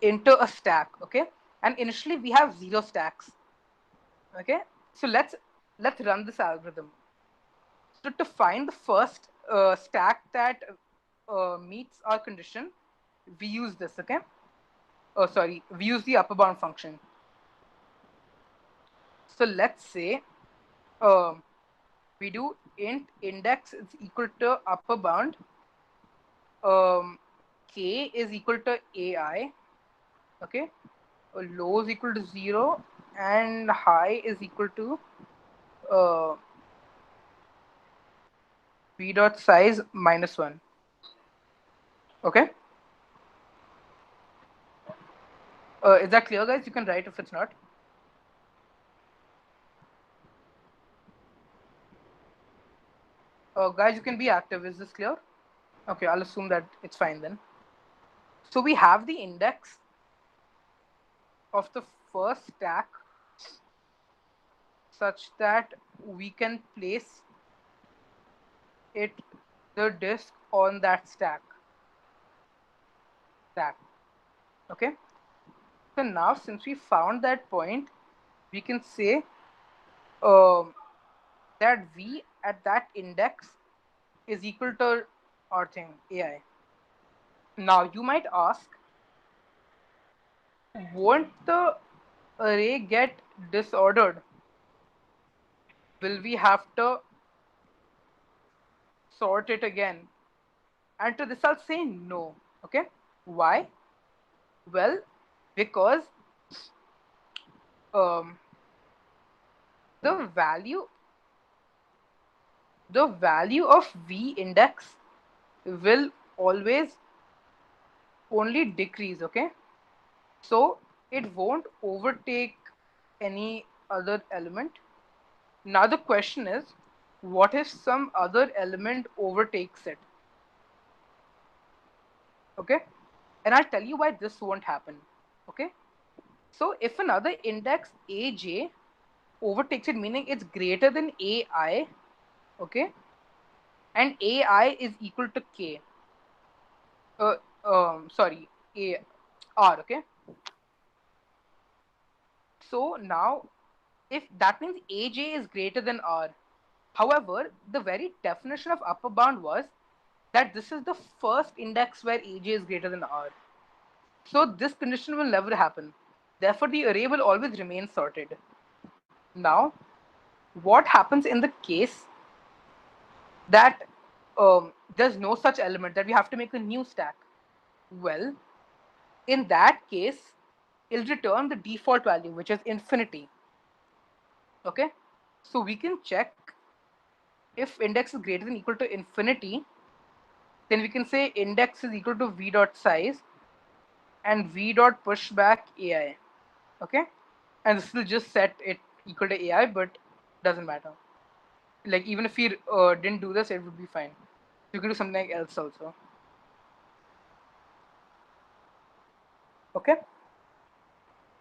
A: into a stack, okay? And initially we have 0 stacks, okay? So let's run this algorithm. So to find the first stack that meets our condition, we use this, okay? Oh, sorry, we use the upper bound function. So let's say we do int index is equal to upper bound, k is equal to ai, okay? Low is equal to 0 and high is equal to v dot size -1, okay? Is that clear, guys? You can write if it's not. Guys, you can be active. Is this clear? Okay, I'll assume that it's fine then. So we have the index of the first stack such that we can place it, the disk, on that stack. Okay. So now, since we found that point, we can say that v at that index is equal to our thing ai. Now you might ask, won't the array get disordered? Will we have to sort it again? And to this I'll say no. Okay. Why? Well, because um, the value of v index will always only decrease, okay? So it won't overtake any other element. Now the question is, what if some other element overtakes it? Okay? And I'll tell you why this won't happen. Okay? So if another index aj overtakes it, meaning it's greater than ai, okay? And ai is equal to k. Sorry, a r, okay? So now, if that means aj is greater than r. However, the very definition of upper bound was that this is the first index where aj is greater than r. So this condition will never happen. Therefore, the array will always remain sorted. Now, what happens in the case that there's no such element, that we have to make a new stack? Well, in that case, it'll return the default value, which is infinity. Okay, so we can check if index is greater than equal to infinity, then we can say index is equal to v dot size and v dot pushback ai. Okay, and this will just set it equal to ai, but doesn't matter. Like, even if we didn't do this, it would be fine. You could do something else also. Okay.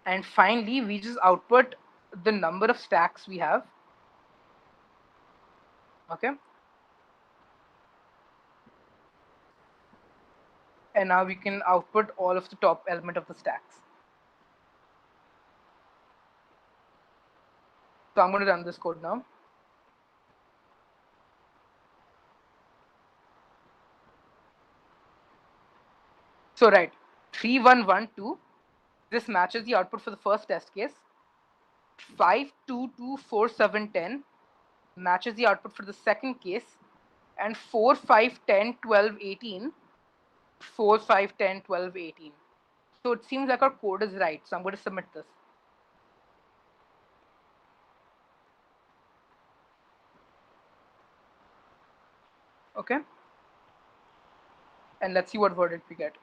A: And finally, we just output the number of stacks we have. Okay. And now we can output all of the top element of the stacks. So I'm going to run this code now. So right, 3112, this matches the output for the first test case. 5224710 matches the output for the second case, and 45101218, 45101218. So it seems like our code is right. So I'm going to submit this. Okay. And let's see what verdict we get.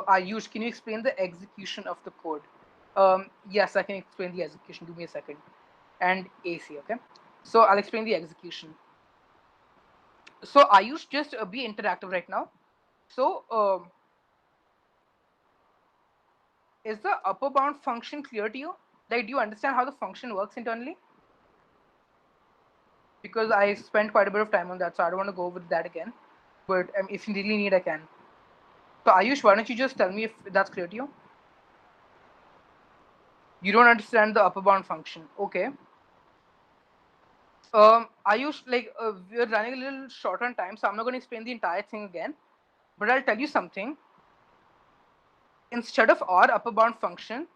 A: Ayush, can you explain the execution of the code? Yes, I can explain the execution. Give me a second. And AC, okay? So I'll explain the execution. So Ayush, just be interactive right now. So is the upper bound function clear to you? Like, do you understand how the function works internally? Because I spent quite a bit of time on that, so I don't want to go over that again. But if you really need, I can. So Ayush, why don't you just tell me if that's clear to you? You don't understand the upper bound function. Okay. Ayush, like we're running a little short on time, so I'm not going to explain the entire thing again. But I'll tell you something. Instead of our upper bound function,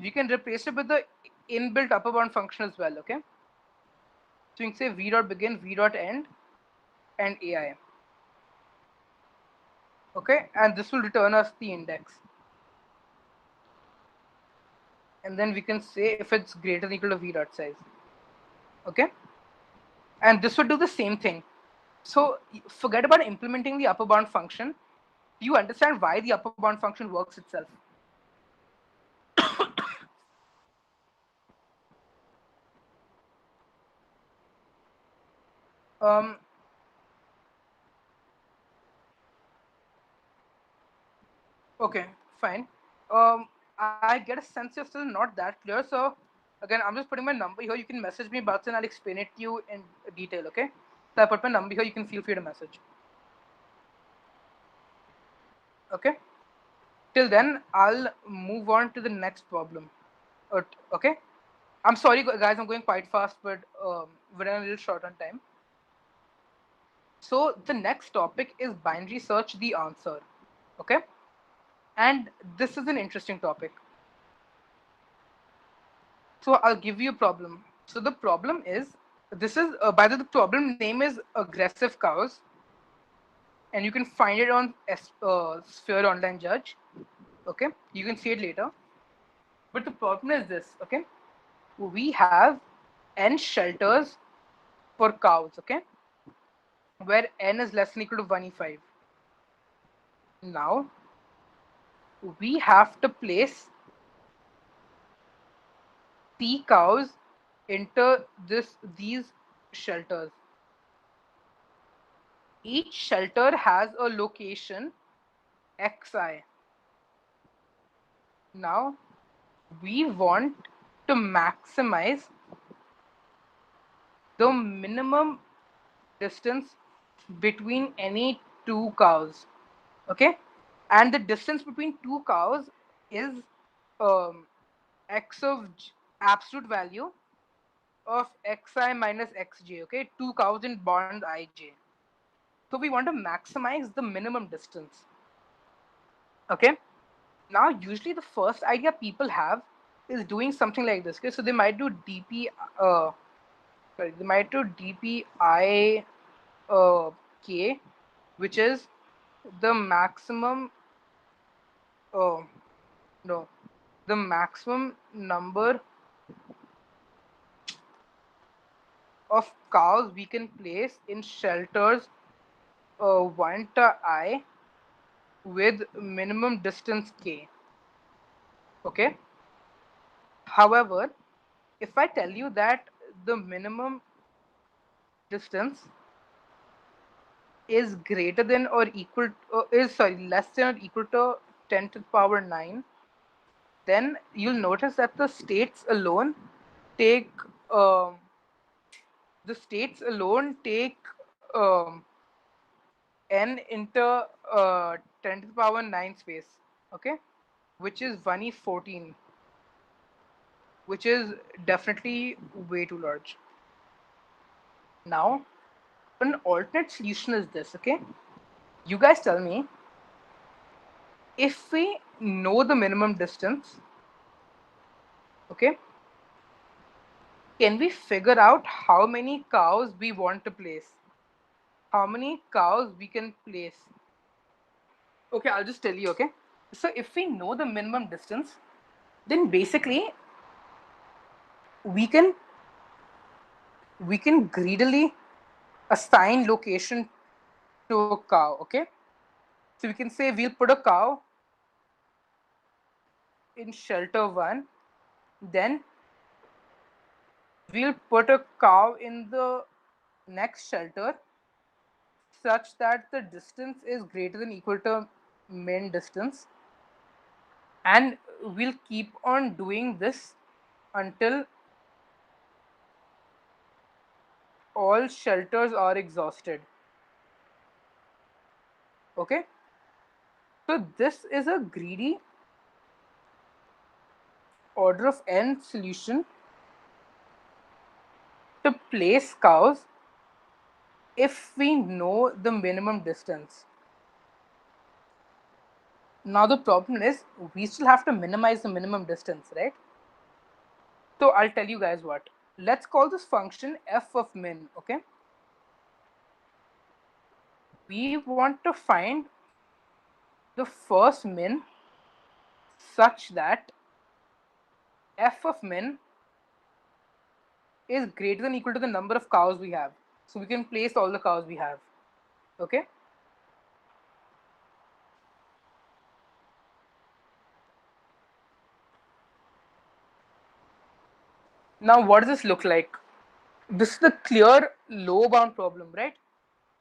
A: we can replace it with the inbuilt upper bound function as well. Okay. So you can say v dot begin, v dot end, and AI. Okay, and this will return us the index. And then we can say if it's greater than equal to v dot size. Okay, and this would do the same thing. So forget about implementing the upper bound function. Do you understand why the upper bound function works itself? um, okay, fine. I get a sense you're still not that clear. So again, I'm just putting my number here. You can message me about it and I'll explain it to you in detail. Okay, so I put my number here. You can feel free to message. Okay. Till then, I'll move on to the next problem. Okay. I'm sorry, guys. I'm going quite fast, but we're running a little short on time. So the next topic is binary search the answer. Okay. And this is an interesting topic. So I'll give you a problem. So the problem is, this is, by the problem name is aggressive cows. And you can find it on Sphere Online Judge. Okay. You can see it later. But the problem is this. Okay. We have n shelters for cows, okay, where n is less than equal to 1e5. Now we have to place p cows into these shelters. Each shelter has a location xi. Now we want to maximize the minimum distance between any two cows, okay, and the distance between two cows is um, x of absolute value of xi minus xj, okay, two cows in bond ij. So we want to maximize the minimum distance. Okay, now usually the first idea people have is doing something like this. Okay, so they might do dp they might do dpi k, which is the maximum no the maximum number of cows we can place in shelters 1 to I with minimum distance k. Okay. However, if I tell you that the minimum distance is greater than or equal less than or equal to 10 to the power 9, then you'll notice that take um, the states alone take n into 10 to the power 9 space, okay, which is 1 is 14, which is definitely way too large. Now, an alternate solution is this, okay? You guys tell me, if we know the minimum distance, okay, can we figure out how many cows we want to place? How many cows we can place? Okay, I'll just tell you, okay? So if we know the minimum distance, then basically we can we can greedily assign location to a cow, okay? So we can say we'll put a cow in shelter 1, then we'll put a cow in the next shelter such that the distance is greater than equal to min distance, and we'll keep on doing this until all shelters are exhausted. Okay, so this is a greedy order of n solution to place cows if we know the minimum distance. Now the problem is we still have to minimize the minimum distance, right? So I'll tell you guys what. Let's call this function f of min, okay? We want to find the first min such that f of min is greater than equal to the number of cows we have. So we can place all the cows we have, okay? Now what does this look like? This is the clear low bound problem, right?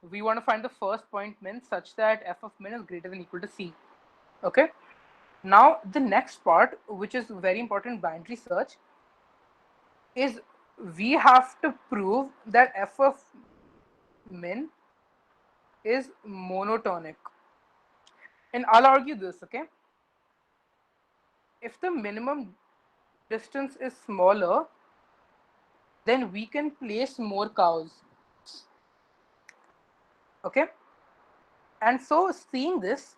A: We want to find the first point min such that f of min is greater than equal to c, okay? Now the next part, which is very important binary search, is we have to prove that f of min is monotonic. And I'll argue this, okay? If the minimum distance is smaller, then we can place more cows. Okay? And so seeing this,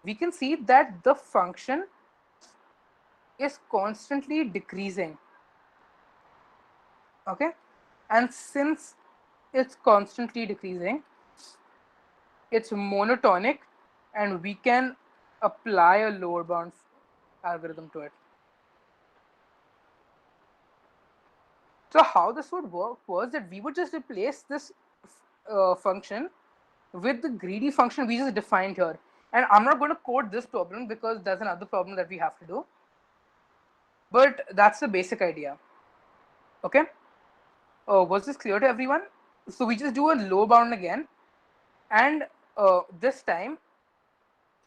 A: we can see that the function is constantly decreasing. Okay? And since it's constantly decreasing, it's monotonic, and we can apply a lower bound algorithm to it. So how this would work was that we would just replace this function with the greedy function we just defined here. And I'm not going to code this problem because there's another problem that we have to do. But that's the basic idea. Okay? Was this clear to everyone? So we just do a low bound again. And this time,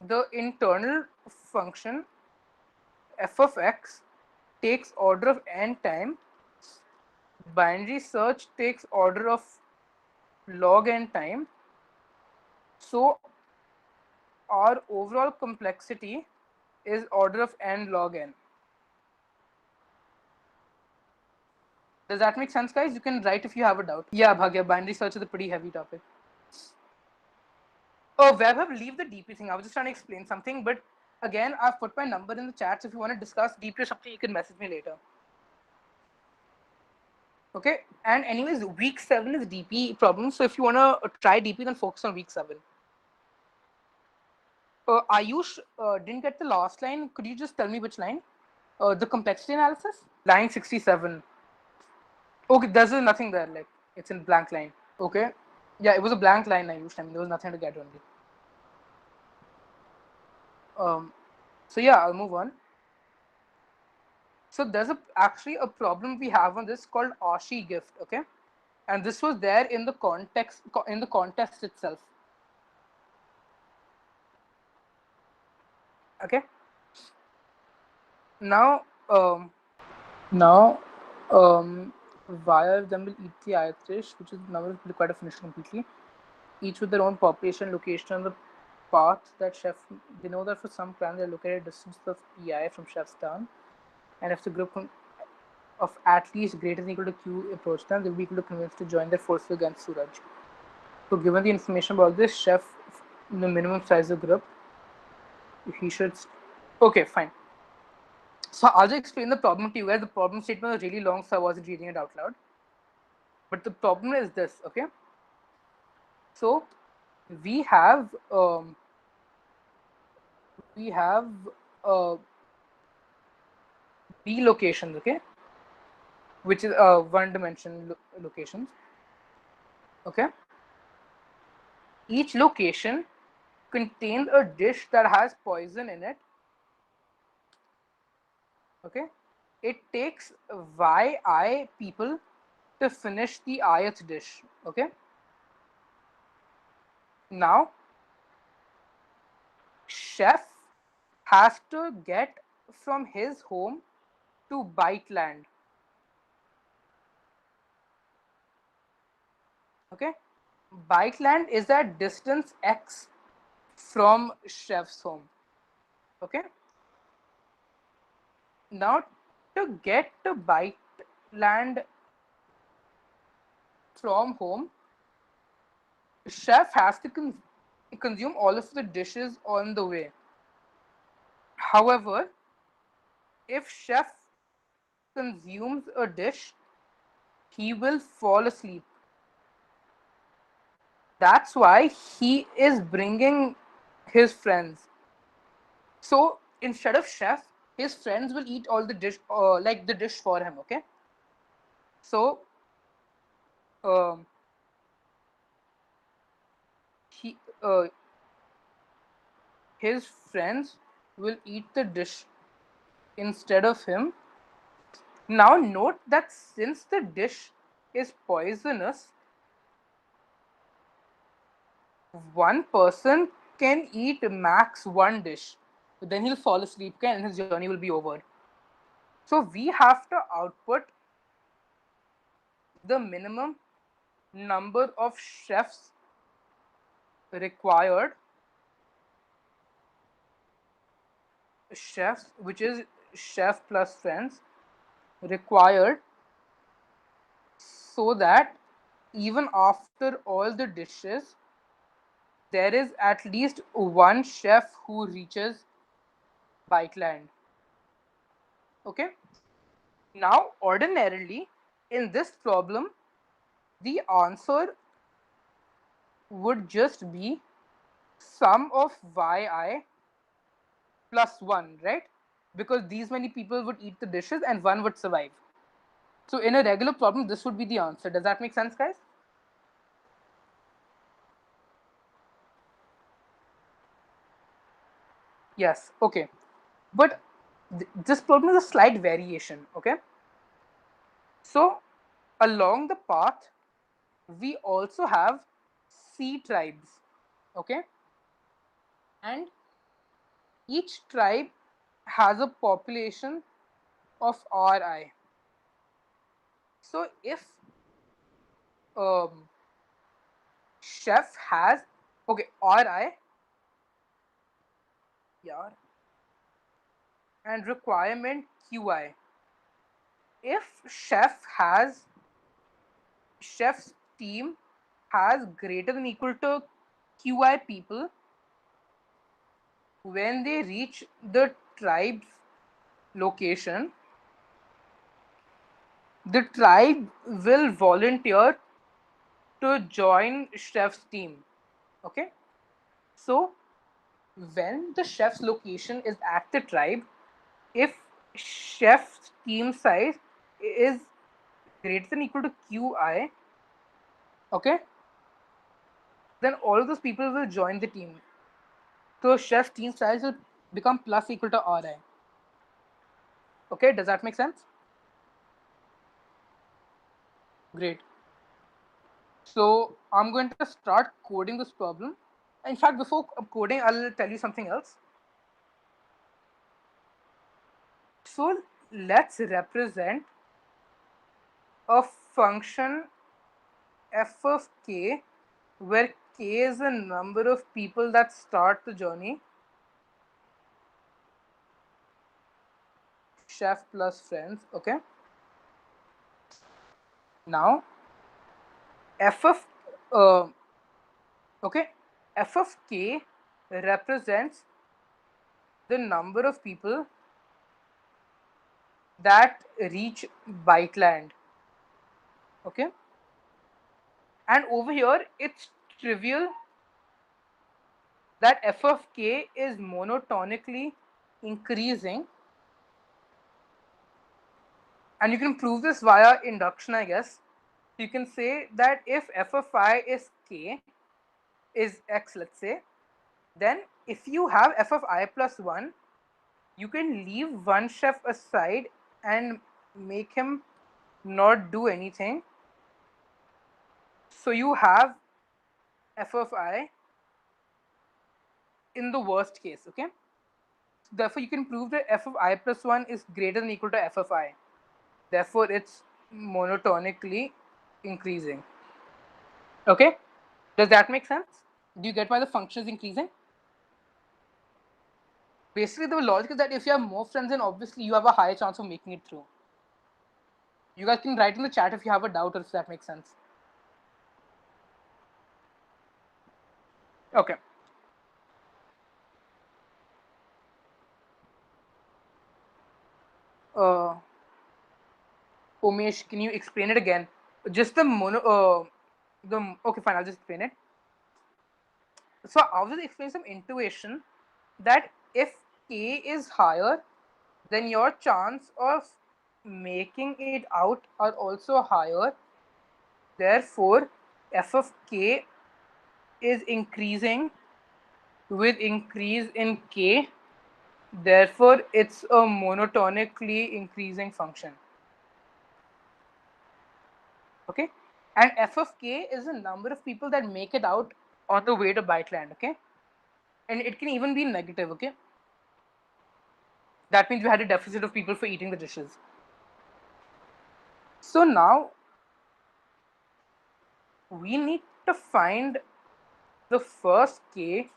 A: the internal function f of x takes order of n time. Binary search takes order of log n time. So our overall complexity is order of n log n. Does that make sense, guys? You can write if you have a doubt. Yeah, Bhagya, binary search is a pretty heavy topic. Oh, Vaibhav, leave the DP thing. I was just trying to explain something, but again, I've put my number in the chat, so if you want to discuss DP or something, you can message me later. Okay, and anyways, week 7 is DP problem, so if you want to try DP, then focus on week 7. Ayush didn't get the last line. Could you just tell me which line? The complexity analysis? Line 67. Okay, there's nothing there, like, it's in blank line. Okay. Yeah, it was a blank line, Ayush. I mean, there was nothing to get only. So yeah, I'll move on. So there's actually a problem we have on this called Ashi gift, okay? And this was there in the context itself. Okay. Now, now, why them will eat the ith dish, which is now required to finish completely, each with their own population, location, and the path that chef. They know that for some clan they're located at a distance of pi from chef's town, and if the group of at least greater than equal to q approach them, they'll be able to convince to join their forces against Suraj. So, given the information about this, chef, the minimum size of group, he should. Okay, fine. So I'll just explain the problem to you guys. The problem statement was really long, so I wasn't reading it out loud. But the problem is this, okay? So we have we have uh, B locations, okay, which is one dimension locations, okay. Each location contains a dish that has poison in it, okay. It takes yi people to finish the ith dish, okay. Now chef has to get from his home to Bite Land. Okay, Bite Land is at distance x from chef's home. Okay, now to get to Bite Land from home, chef has to consume all of the dishes on the way. However, if chef consumes a dish, he will fall asleep. That's why he is bringing his friends. So instead of chef, his friends will eat all the dish, like the dish for him. Okay. So um, he, his friends will eat the dish instead of him. Now note that since the dish is poisonous, one person can eat max one dish. Then he'll fall asleep and his journey will be over. So we have to output the minimum number of chefs required, chefs, which is chef plus friends, required, so that even after all the dishes, there is at least one chef who reaches Bite Land. Okay. Now, ordinarily, in this problem, the answer would just be sum of yi plus 1, right? Because these many people would eat the dishes and one would survive. So in a regular problem, this would be the answer. Does that make sense, guys? Yes, okay. But this problem is a slight variation, okay? So along the path, we also have C tribes, okay? And each tribe has a population of Ri. So if chef has, okay, Ri, yeah, and requirement Qi. If chef's team has greater than equal to Qi people, when they reach the tribe's location, the tribe will volunteer to join chef's team. Okay, so when the chef's location is at the tribe, if chef's team size is greater than equal to Qi, okay, then all of those people will join the team. So chef's team size will become plus equal to Ri. Okay, does that make sense? Great. So I'm going to start coding this problem. In fact, before coding, I'll tell you something else. So let's represent a function f of k where k is the number of people that start the journey, chef plus friends. Okay, now f of uh, okay, f of k represents the number of people that reach Byteland. Okay, and over here it's trivial that f of k is monotonically increasing, and you can prove this via induction, I guess. You can say that if f of I is k is x, let's say, then if you have f of I plus 1, you can leave one chef aside and make him not do anything. So you have f of I in the worst case. Okay, therefore you can prove that f of I plus 1 is greater than equal to f of I. Therefore it's monotonically increasing. Okay, does that make sense? Do you get why the function is increasing? Basically the logic is that if you have more friends, then obviously you have a higher chance of making it through. You guys can write in the chat if you have a doubt or if that makes sense. Okay. Umesh, can you explain it again? Just the okay, fine, I'll just explain it. So I'll just explain some intuition that if k is higher, then your chance of making it out are also higher. Therefore, f of k is increasing with increase in k. Therefore, it's a monotonically increasing function. Okay, and f of k is the number of people that make it out on the way to Byteland. Okay, and it can even be negative. Okay, that means we had a deficit of people for eating the dishes. So now we need to find the first k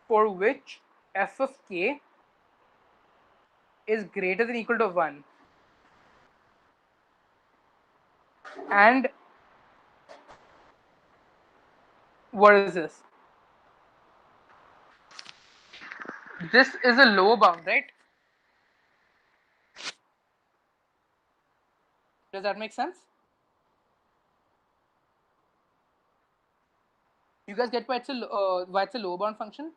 A: for which f of k is greater than equal to 1. And what is this? This is a lower bound, right? Does that make sense? You guys get why it's a lower bound function?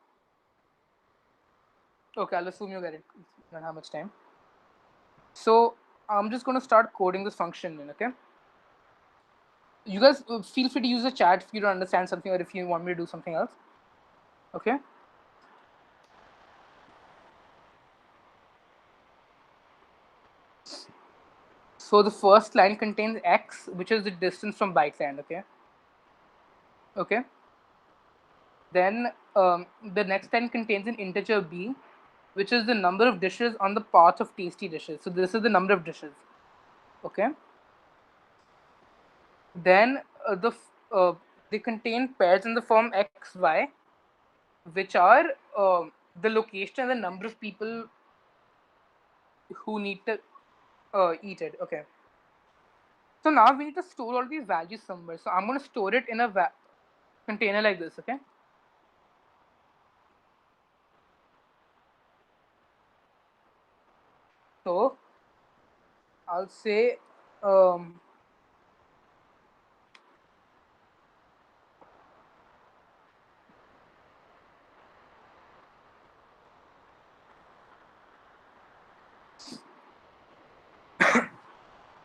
A: Okay, I'll assume you get it. You don't have much time. So I'm just going to start coding this function in, okay? You guys feel free to use the chat if you don't understand something or if you want me to do something else. Okay? So the first line contains x, which is the distance from Byteland, okay? Okay. Then the next line contains an integer b, which is the number of dishes on the path of tasty dishes. So this is the number of dishes. Okay. Then they contain pairs in the form x, y, which are the location and the number of people who need to eat it. Okay. So now we need to store all these values somewhere. So I'm going to store it in a container like this. Okay. So I'll say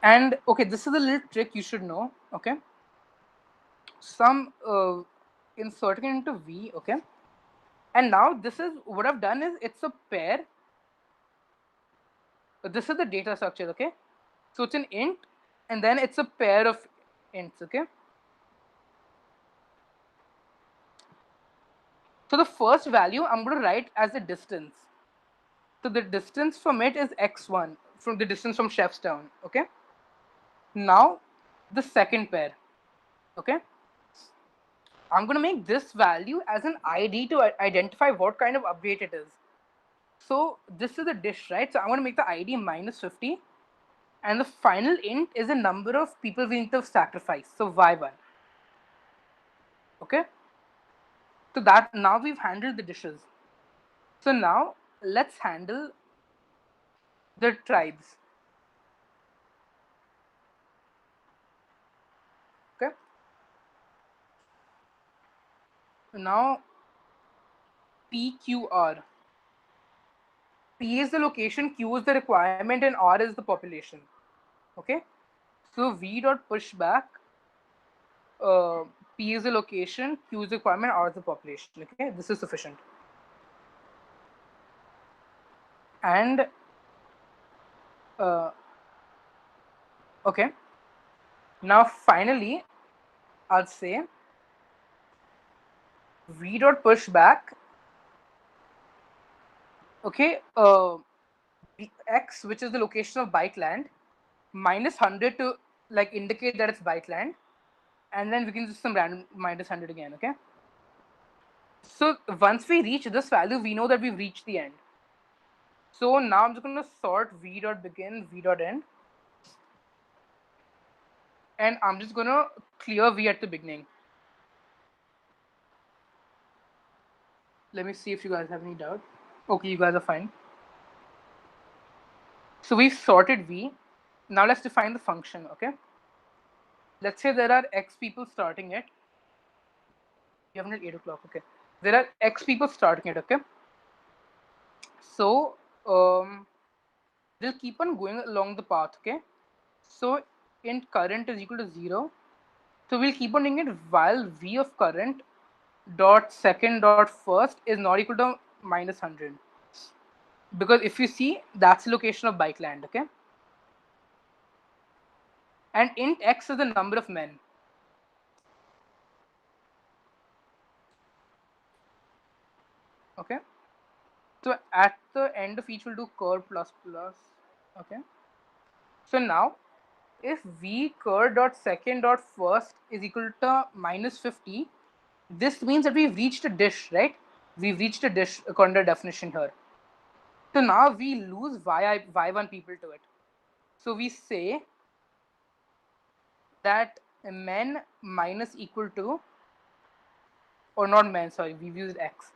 A: and okay, this is a little trick you should know. Okay. Some inserting it into V. Okay. And now this is what I've done is it's a pair. This is the data structure. Okay. So it's an int and then it's a pair of ints. Okay. So the first value I'm going to write as the distance. So the distance from it is x1, from the distance from Chef's Town. Okay. Now the second pair. Okay. I'm going to make this value as an ID to identify what kind of update it is. So this is a dish, right? So I'm going to make the ID minus 50. And the final int is the number of people we need to sacrifice. So y1. Okay. So that now we've handled the dishes. So now let's handle the tribes. Okay. So now PQR. P is the location, Q is the requirement, and R is the population. Okay. So V dot pushback. P is the location, Q is the requirement, R is the population. Okay. This is sufficient. And okay. Now finally, I'll say V dot pushback. Okay. X, which is the location of bike land, minus 100 to like indicate that it's bike land, and then we can do some random minus 100 again. Okay. So once we reach this value, we know that we've reached the end. So now I'm just going to sort v dot begin, v dot end, and I'm just going to clear v at the beginning. Let me see if you guys have any doubt. Okay, you guys are fine. So we've sorted v. Now let's define the function. Okay. Let's say there are x people starting it. You haven't at 8 o'clock. Okay. There are x people starting it. Okay. So they'll keep on going along the path. Okay. So int current is equal to 0. So we'll keep on doing it while v of current dot second dot first is not equal to minus 100. Because if you see, that's the location of bike land. Okay. And int x is the number of men. Okay. So at the end of each, we'll do cur plus plus. Okay. So now, if v cur dot second dot first is equal to minus 50, this means that we've reached a dish, right? We've reached a dish according to the definition here. So now we lose y1 people to it. So we say that men minus equal to, or not men, sorry, we've used x.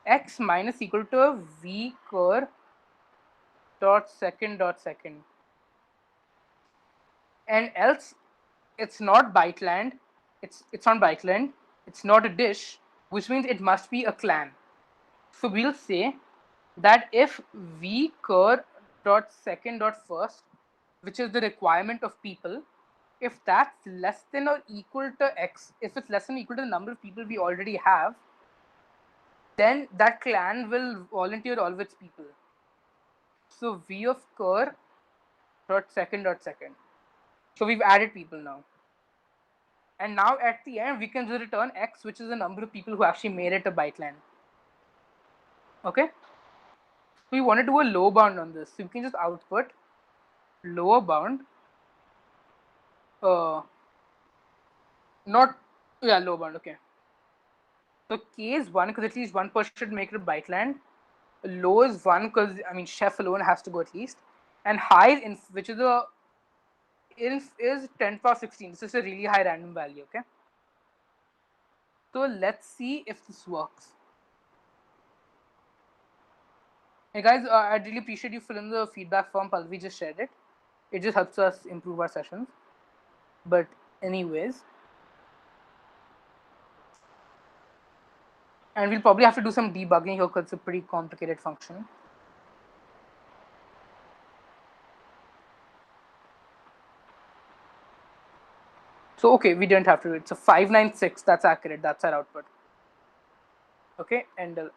A: X minus equal to v cur dot second. And else it's not bike land, it's not bike land, it's not a dish, which means it must be a clan. So we'll say that if v cur dot second dot first, which is the requirement of people, if that's less than or equal to x, if it's less than or equal to the number of people we already have, then that clan will volunteer all of its people. So v of cur dot second. So we've added people now. And now at the end, we can return x, which is the number of people who actually made it to bike land. Okay. So we want to do a lower bound on this. So we can just output lower bound. Lower bound. Okay. So k is 1 because at least one person should make it to bike land. Low is 1 because chef alone has to go at least. And high, which is the inf is 10 to the power 16. This is a really high random value. Okay. So let's see if this works. Hey guys, I'd really appreciate you fill in the feedback form. Pallavi just shared it. It just helps us improve our sessions. But anyways, and we'll probably have to do some debugging here because it's a pretty complicated function. So okay, we didn't have to do it. So 596, that's accurate. That's our output. Okay, and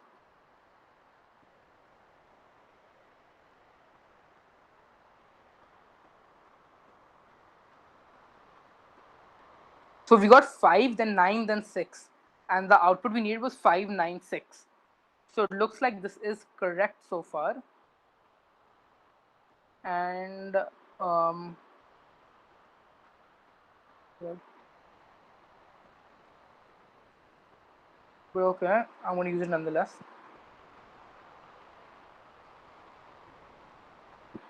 A: so we got 5, then 9, then 6. And the output we needed was 596. So it looks like this is correct so far. and but okay, I'm going to use it nonetheless.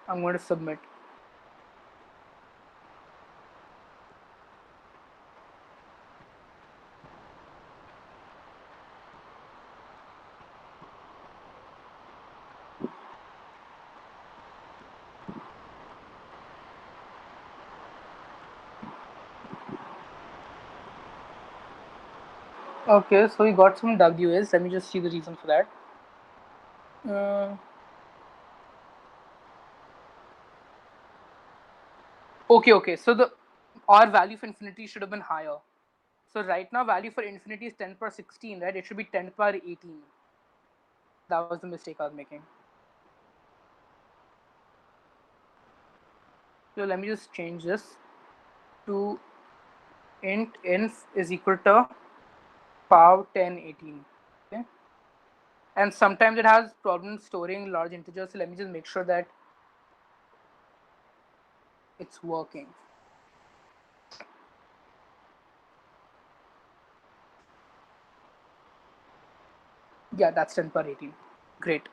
A: I'm going to submit. Okay, so we got some WS. Let me just see the reason for that. Okay. So the our value for infinity should have been higher. So right now value for infinity is 10 power 16, right? It should be 10 power 18. That was the mistake I was making. So let me just change this to int inf is equal to power 10 18. Okay. And sometimes it has problems storing large integers. So let me just make sure that it's working. Yeah, that's 10 power 18. Great.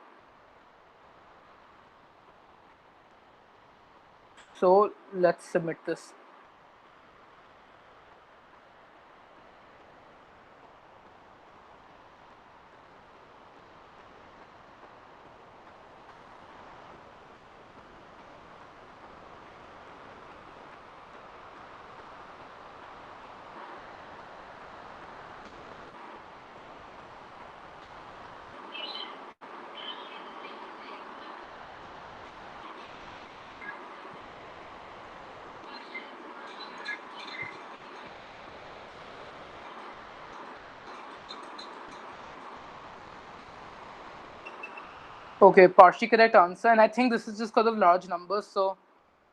A: So let's submit this. Okay, partially correct answer. And I think this is just because of large numbers. So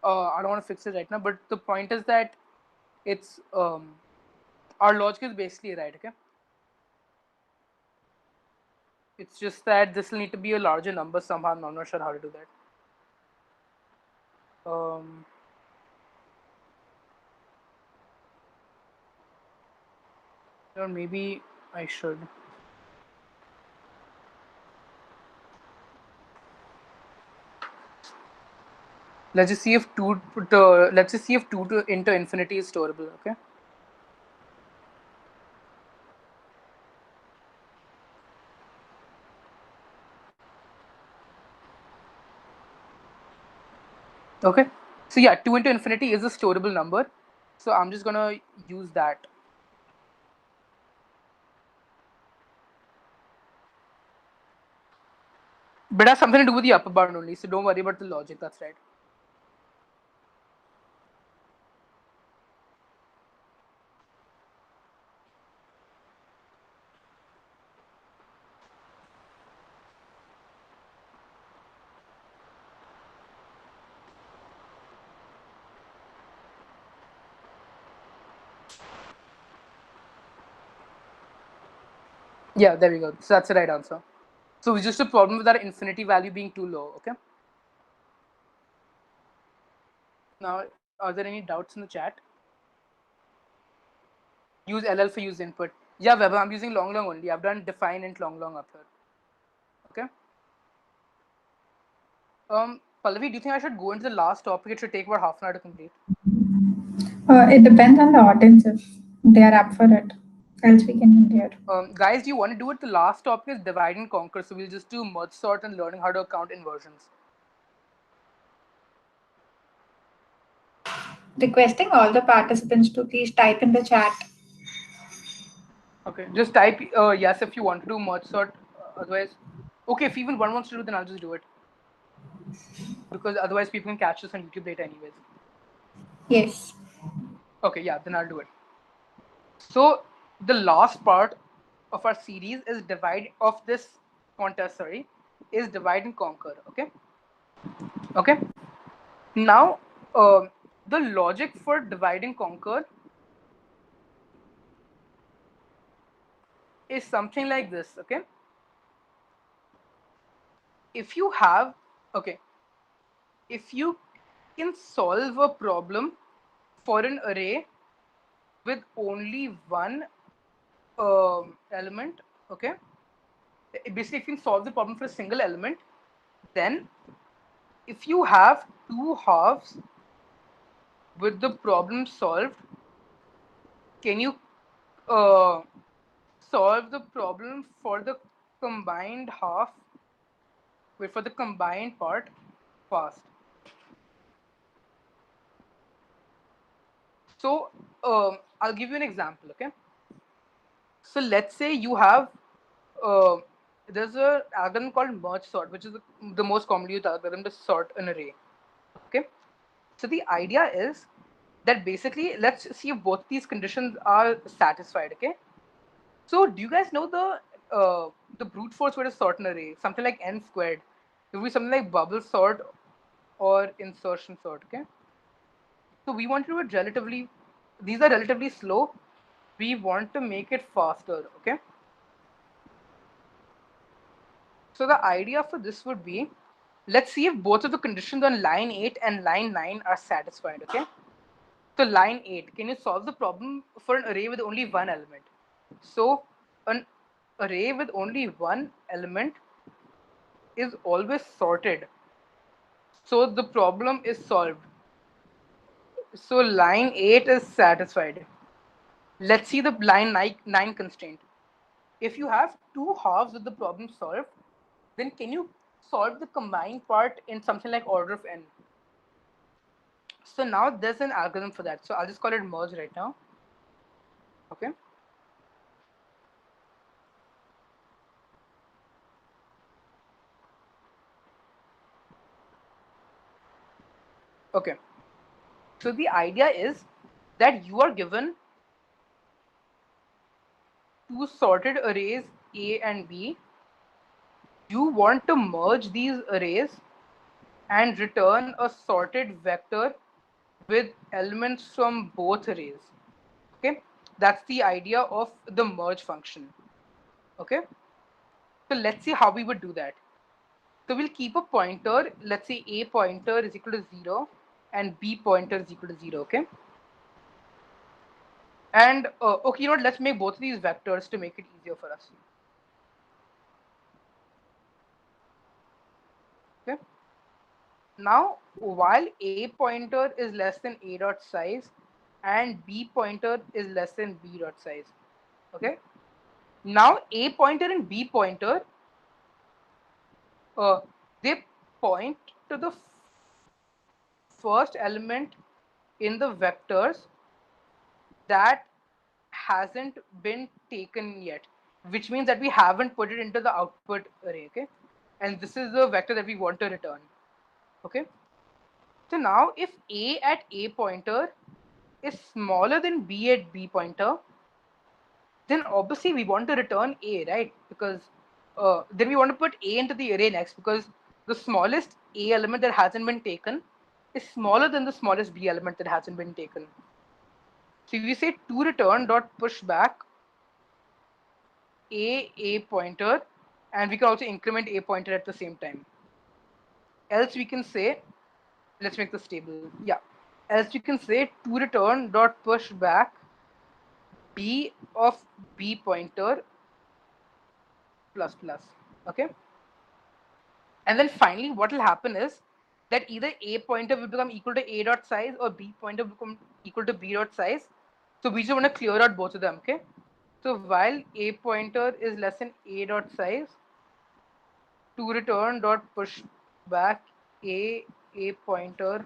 A: I don't want to fix it right now. But the point is that it's our logic is basically right. Okay. It's just that this will need to be a larger number somehow. I'm not sure how to do that. Or maybe I should. Let's just see if let's just see if 2 to into infinity is storable. Okay. Okay. So yeah, 2 into infinity is a storable number. So I'm just gonna use that. But it has something to do with the upper bound only. So don't worry about the logic. That's right. Yeah, there we go. So that's the right answer. So it's just a problem with our infinity value being too low. Okay. Now, are there any doubts in the chat? Use LL for use input. Yeah, Weber, I'm using long only. I've done define int long up here. Okay. Pallavi, do you think I should go into the last topic? It should take about half an hour to complete.
C: It depends on the audience if they are up for it. Else we can hear.
A: Guys, do you want to do it? The last topic is divide and conquer. So we'll just do merge sort and learning how to count inversions.
C: Requesting all the participants to please type in the chat.
A: Okay, just type yes if you want to do merge sort. Otherwise, okay, if even one wants to do, then I'll just do it. Because otherwise, people can catch this on YouTube later, anyways.
C: Yes.
A: Okay, yeah, then I'll do it. So the last part of our series is of this contest. Sorry, is divide and conquer. Okay. Okay. Now, the logic for divide and conquer is something like this. Okay. If you have, okay, if you can solve a problem for an array with only one element, okay? Basically, if you can solve the problem for a single element, then if you have two halves with the problem solved, can you uh, solve the problem for the combined half, wait, for the combined part fast? So I'll give you an example, okay? So let's say you have uh, there's a algorithm called merge sort, which is the most commonly used algorithm to sort an array. Okay, so the idea is that basically let's see if both these conditions are satisfied. Okay, so do you guys know the brute force way to sort an array? Something like n squared. It would be something like bubble sort or insertion sort. Okay, so we want to do it relatively. These are relatively slow. We want to make it faster. Okay. So the idea for this would be, let's see if both of the conditions on line 8 and line 9 are satisfied, okay? So line 8, can you solve the problem for an array with only one element? So an array with only one element is always sorted. So the problem is solved. So line 8 is satisfied. Let's see the line 9 constraint. If you have two halves with the problem solved, then can you solve the combined part in something like order of n? So now there's an algorithm for that. So I'll just call it merge right now. Okay. Okay. So the idea is that you are given two sorted arrays A and B. You want to merge these arrays and return a sorted vector with elements from both arrays. Okay. That's the idea of the merge function. Okay. So let's see how we would do that. So we'll keep a pointer. Let's say A pointer is equal to 0 and B pointer is equal to 0. Okay. And okay, you know what? Let's make both of these vectors to make it easier for us. Okay. Now, while A pointer is less than A dot size and B pointer is less than B dot size. Okay. Now, A pointer and B pointer, uh, they point to the first element in the vectors that hasn't been taken yet, which means that we haven't put it into the output array, okay? And this is the vector that we want to return, okay? So now if A at A pointer is smaller than B at B pointer, then obviously we want to return A, right? Because then we want to put A into the array next, because the smallest A element that hasn't been taken is smaller than the smallest B element that hasn't been taken. So we say to return dot push back a pointer, and we can also increment a pointer at the same time. Else we can say, let's make this stable. Yeah. Else we can say to return dot push back b of b pointer plus plus. Okay. And then finally, what will happen is that either a pointer will become equal to a dot size or b pointer will become equal to b dot size. So we just want to clear out both of them. Okay. So while a pointer is less than a dot size, to return dot push back a pointer,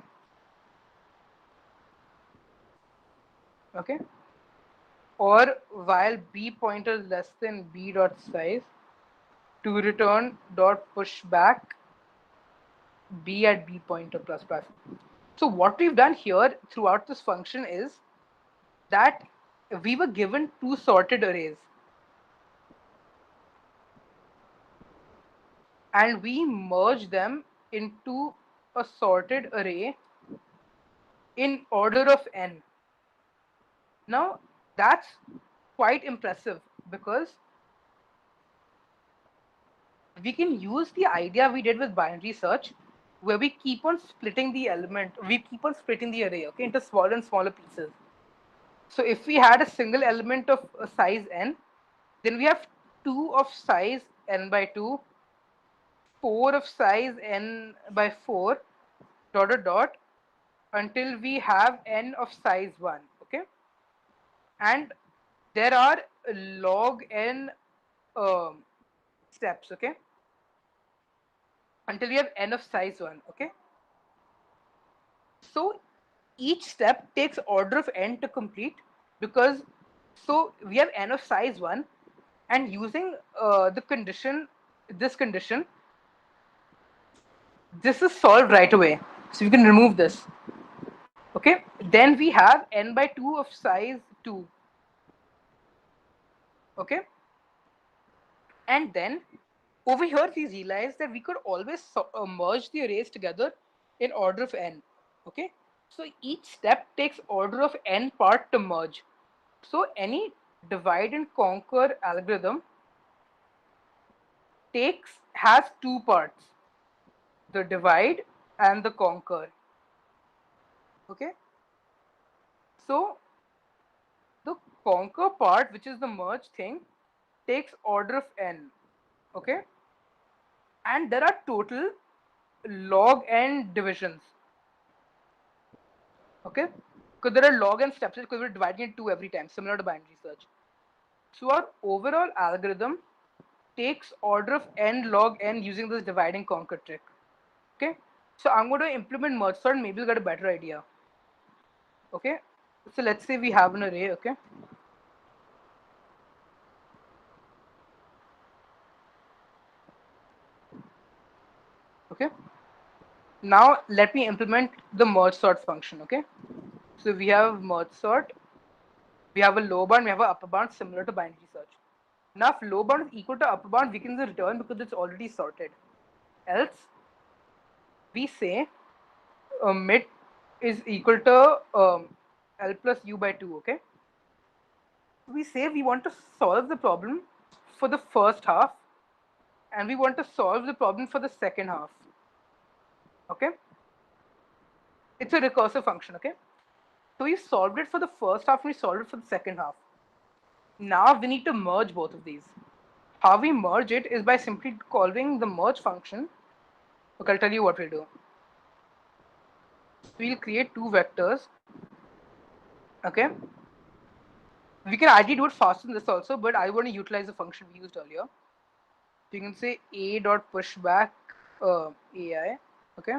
A: okay, or while b pointer is less than b dot size, to return dot push back b at b pointer plus plus. So what we've done here throughout this function is that we were given two sorted arrays and we merge them into a sorted array in order of n. Now that's quite impressive because we can use the idea we did with binary search where we keep on splitting the array, okay, into smaller and smaller pieces. So if we had a single element of size n, then we have 2 of size n by 2, 4 of size n by 4, dot dot dot, until we have n of size 1, okay? And there are log n um, steps, okay? Until we have n of size 1, okay? So each step takes order of n to complete, because so we have n of size 1, and using this condition, this is solved right away. So we can remove this. Okay, then we have n by 2 of size 2. Okay, and then over here we realize that we could always merge the arrays together in order of n. Okay, so each step takes order of n part to merge. So any divide and conquer algorithm has 2 parts, the divide and the conquer. Okay, so the conquer part, which is the merge thing, takes order of n. Okay, and there are total log n divisions. Okay, because there are log n steps because we're dividing it 2 every time, similar to binary search. So our overall algorithm takes order of n log n using this divide and conquer trick. Okay, so I'm going to implement merge sort, maybe you'll get a better idea. Okay, so let's say we have an array. Okay, okay, now let me implement the merge sort function. Okay, so we have merge sort, we have a low bound, we have an upper bound, similar to binary search. Now if low bound is equal to upper bound, we can just return because it's already sorted. Else we say mid is equal to L plus U by 2. Okay, we say we want to solve the problem for the first half, and we want to solve the problem for the second half. Okay, it's a recursive function. Okay, so we solved it for the first half and we solved it for the second half. Now we need to merge both of these. How we merge it is by simply calling the merge function. Okay, I'll tell you what we'll do. We'll create 2 vectors. Okay, we can ideally do it faster than this also, but I want to utilize the function we used earlier. So you can say a dot pushback AI. Okay.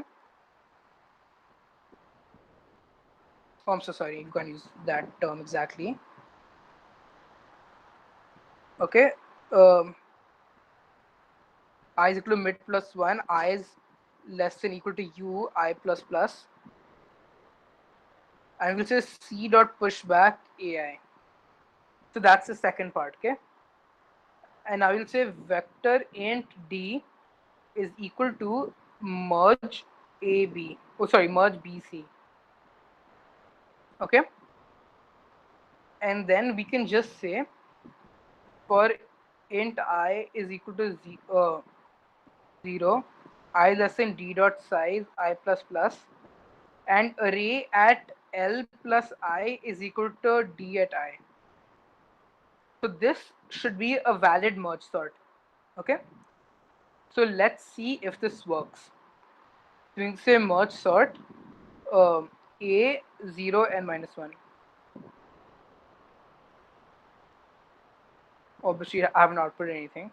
A: Oh, I'm so sorry. You can't use that term exactly. Okay. I is equal to mid plus 1. I is less than equal to u I plus plus. And we'll say c dot pushback AI. So that's the second part. Okay. And I will say vector int d is equal to merge AB. Oh, sorry, merge BC. Okay. And then we can just say for int I is equal to 0, I less than d dot size I plus plus, and array at L plus I is equal to d at I. So this should be a valid merge sort. Okay. So let's see if this works. So we can say merge sort a 0 and minus 1. Obviously, I haven't output anything.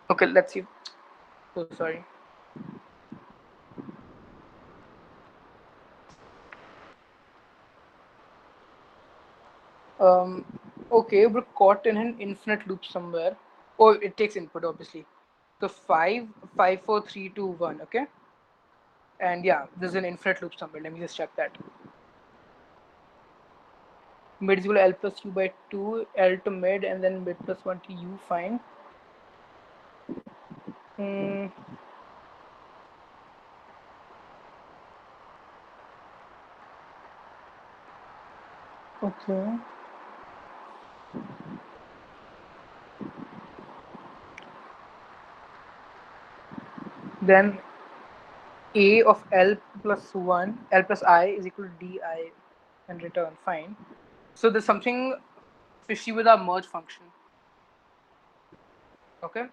A: Okay, let's see. So sorry. Okay, we're caught in an infinite loop somewhere. Oh, it takes input obviously. So 5, 5, 4, 3, 2, 1. Okay, and yeah, there's an infinite loop somewhere. Let me just check that. Mid is equal to L plus U by 2, L to mid, and then mid plus 1 to U. Fine. Okay. then A of L plus 1, L plus I is equal to DI and return. Fine. So there's something fishy with our merge function. Okay.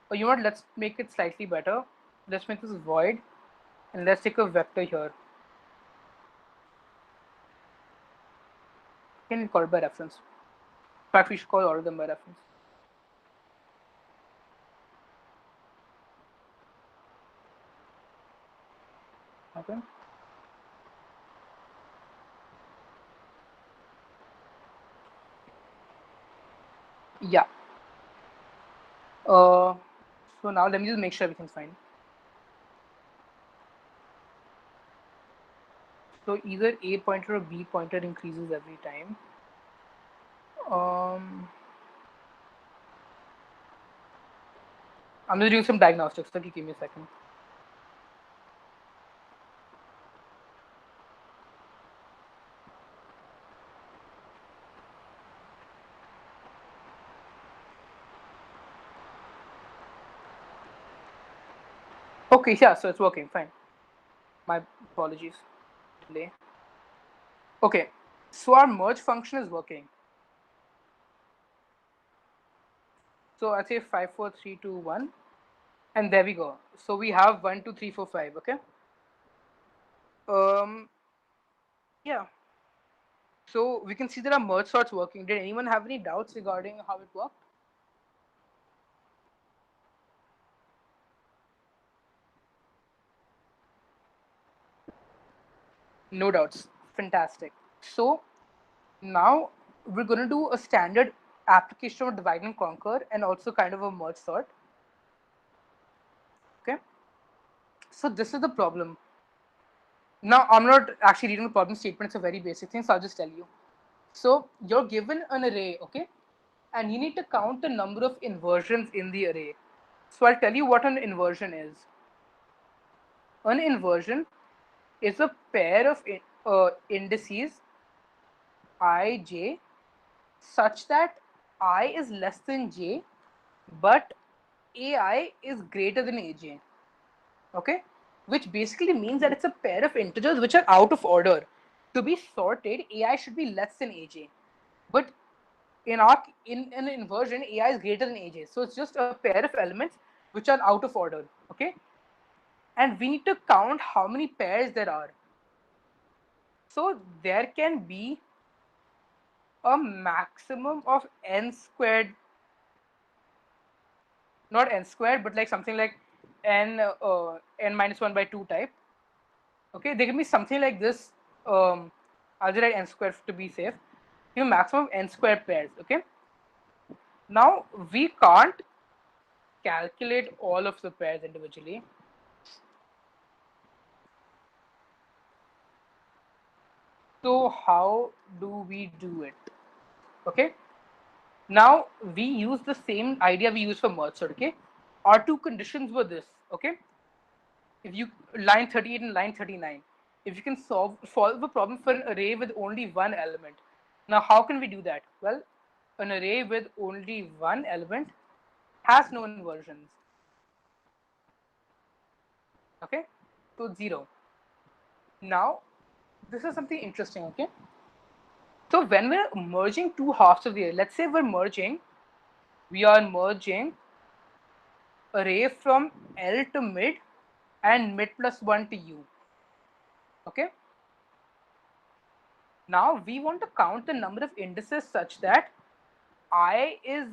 A: Or you know what? Let's make it slightly better. Let's make this void and let's take a vector here. Can we call it by reference? In fact, we should call all of them by reference. Okay. Yeah. So now let me just make sure everything's fine. So either A pointer or B pointer increases every time. I'm just doing some diagnostics. Okay, give me a second. Okay, yeah, so it's working. Fine. My apologies. Delay. Okay, so our merge function is working. So I say 5, 4, 3, 2, 1, and there we go. So we have 1, 2, 3, 4, 5. Okay. Yeah. So we can see that our merge sort's working. Did anyone have any doubts regarding how it worked? No doubts. Fantastic. So now we're going to do a standard application of divide and conquer and also kind of a merge sort. Okay. So this is the problem. Now I'm not actually reading the problem statement. It's a very basic thing. So I'll just tell you. So you're given an array, okay? And you need to count the number of inversions in the array. So I'll tell you what an inversion is. An inversion is a pair of indices I, j, such that I is less than j, but ai is greater than aj. Okay, which basically means that it's a pair of integers which are out of order. To be sorted, ai should be less than aj, but in an inversion, ai is greater than aj. So it's just a pair of elements which are out of order. Okay, and we need to count how many pairs there are. So there can be a maximum of n squared, not n squared, but like something like n minus 1 by 2 type. Okay, there can be something like this. I'll just write n squared to be safe. You have maximum of n squared pairs. Okay. Now we can't calculate all of the pairs individually. So how do we do it? Okay. Now we use the same idea we use for merge sort. Okay. Our two conditions were this. Okay. If you line 38 and line 39, if you can solve a problem for an array with only one element. Now how can we do that? Well, an array with only one element has no inversions. Okay, so 0. Now this is something interesting. Okay, so when we're merging two halves of the array, let's say we are merging array from L to mid and mid plus 1 to U. Okay, now we want to count the number of indices such that I is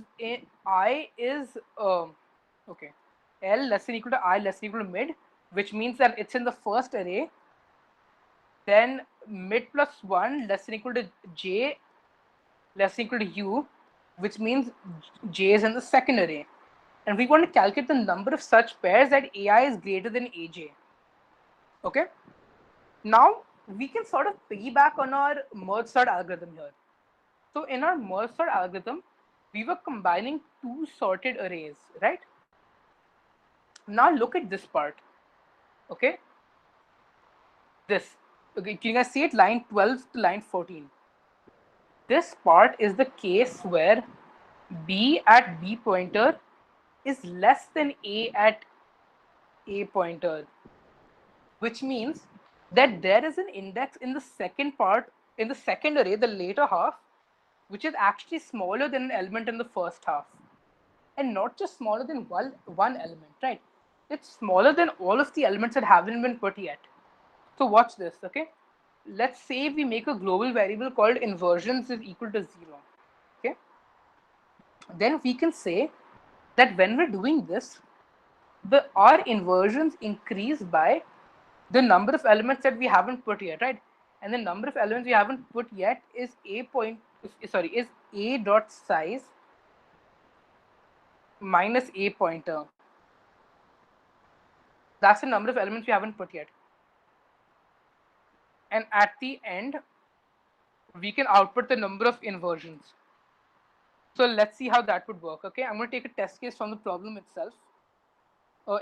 A: okay, L less than equal to I less than equal to mid, which means that it's in the first array. Then mid plus 1 less than equal to j less than equal to u, which means j is in the second array. And we want to calculate the number of such pairs that ai is greater than aj. Okay. Now we can sort of piggyback on our merge sort algorithm here. So in our merge sort algorithm, we were combining two sorted arrays, right? Now look at this part. Okay. This. Okay, can you guys see it? Line 12 to line 14. This part is the case where b at b pointer is less than a at a pointer, which means that there is an index in the second part, in the second array, the later half, which is actually smaller than an element in the first half. And not just smaller than one element, right? It's smaller than all of the elements that haven't been put yet. So watch this, okay? Let's say we make a global variable called inversions is equal to 0, okay? Then we can say that when we're doing this, our inversions increase by the number of elements that we haven't put yet, right? And the number of elements we haven't put yet is is a dot size minus a pointer. That's the number of elements we haven't put yet. And at the end, we can output the number of inversions. So let's see how that would work. Okay, I'm going to take a test case from the problem itself.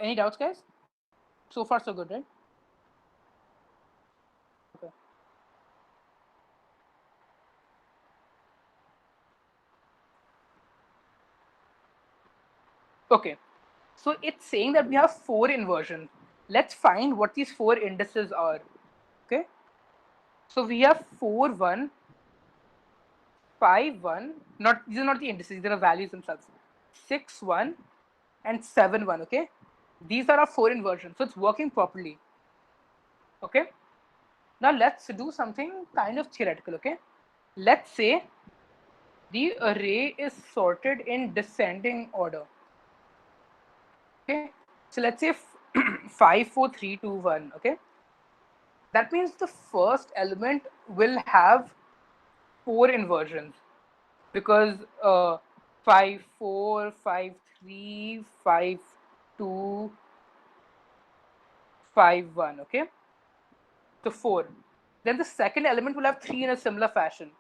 A: Any doubts, guys? So far, so good, right? Okay. Okay, so it's saying that we have 4 inversions. Let's find what these 4 indices are. Okay, so we have 4, 1, 5, 1. Not these are not the indices; these are values themselves. 6, 1, and 7, 1. Okay, these are our 4 inversions, so it's working properly. Okay, now let's do something kind of theoretical. Okay, let's say the array is sorted in descending order. Okay, so let's say 5, 4, 3, 2, 1. Okay, that means the first element will have 4 inversions because 5, 4, 5, 3, 5, 2, 5, 1. Okay, so 4. Then the second element will have 3 in a similar fashion.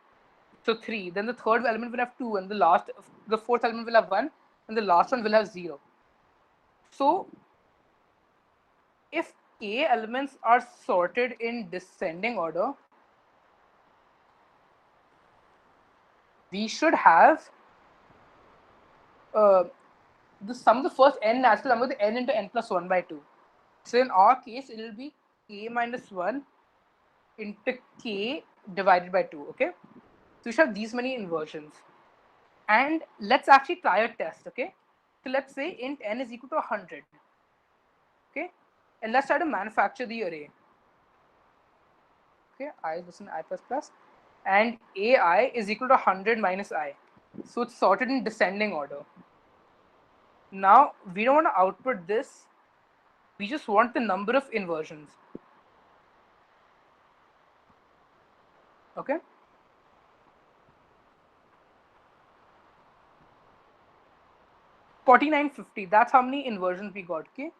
A: So 3. Then the third element will have 2, and the fourth element will have 1, and the last one will have 0. So if k elements are sorted in descending order, we should have the sum of the first n natural number, the n into n plus 1 by 2. So in our case, it will be k minus 1 into k divided by 2. Okay, so we should have these many inversions. And let's actually try a test. Okay, so let's say int n is equal to 100. Okay, and let's try to manufacture the array. Okay, I is in I plus plus, and ai is equal to 100 minus I. So it's sorted in descending order. Now we don't want to output this. We just want the number of inversions. Okay. $49.50. That's how many inversions we got. Okay.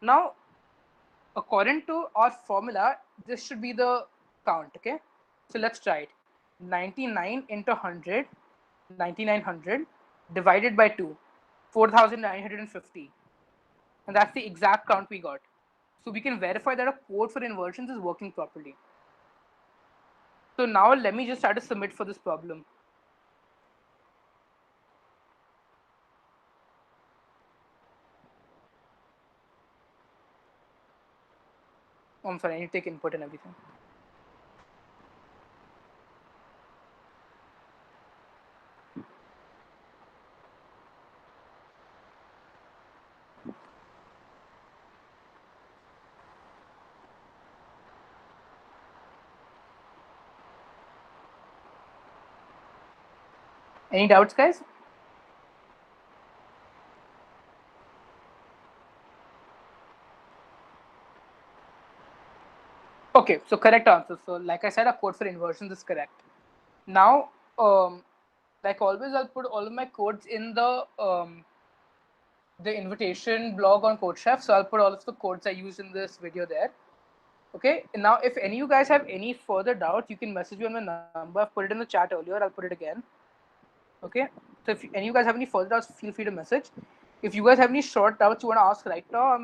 A: Now, according to our formula, this should be the count. Okay. So let's try it. 99 into 100, 9900 divided by 2, 4950. And that's the exact count we got. So we can verify that our code for inversions is working properly. So now let me just try to submit for this problem. Oh, I'm sorry, I need to take input and everything. Any doubts, guys? Okay, so correct answer. So like I said, our code for inversions is correct. Now, like always, I'll put all of my codes in the invitation blog on CodeChef. So I'll put all of the codes I used in this video there. Okay, and now if any of you guys have any further doubts, you can message me on my number. I've put it in the chat earlier. I'll put it again. Okay, so if any of you guys have any further doubts, feel free to message. If you guys have any short doubts you want to ask right now,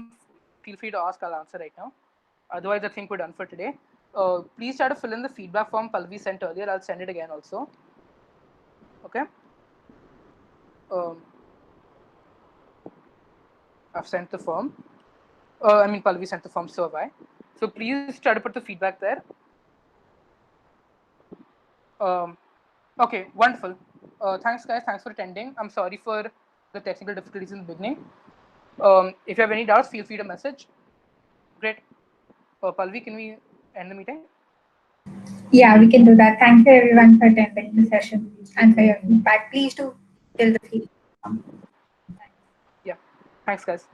A: feel free to ask. I'll answer right now. Otherwise, I think we're done for today. Please try to fill in the feedback form Pallavi sent earlier. I'll send it again also. Okay. I've sent the form. Pallavi sent the form, so have I. So please try to put the feedback there. Okay, wonderful. Thanks, guys. Thanks for attending. I'm sorry for the technical difficulties in the beginning. If you have any doubts, feel free to message. Great. Pallavi, can we end the meeting?
C: Yeah, we can do that. Thank you everyone for attending the session and for your feedback. Please do fill the feedback.
A: Yeah. Thanks, guys.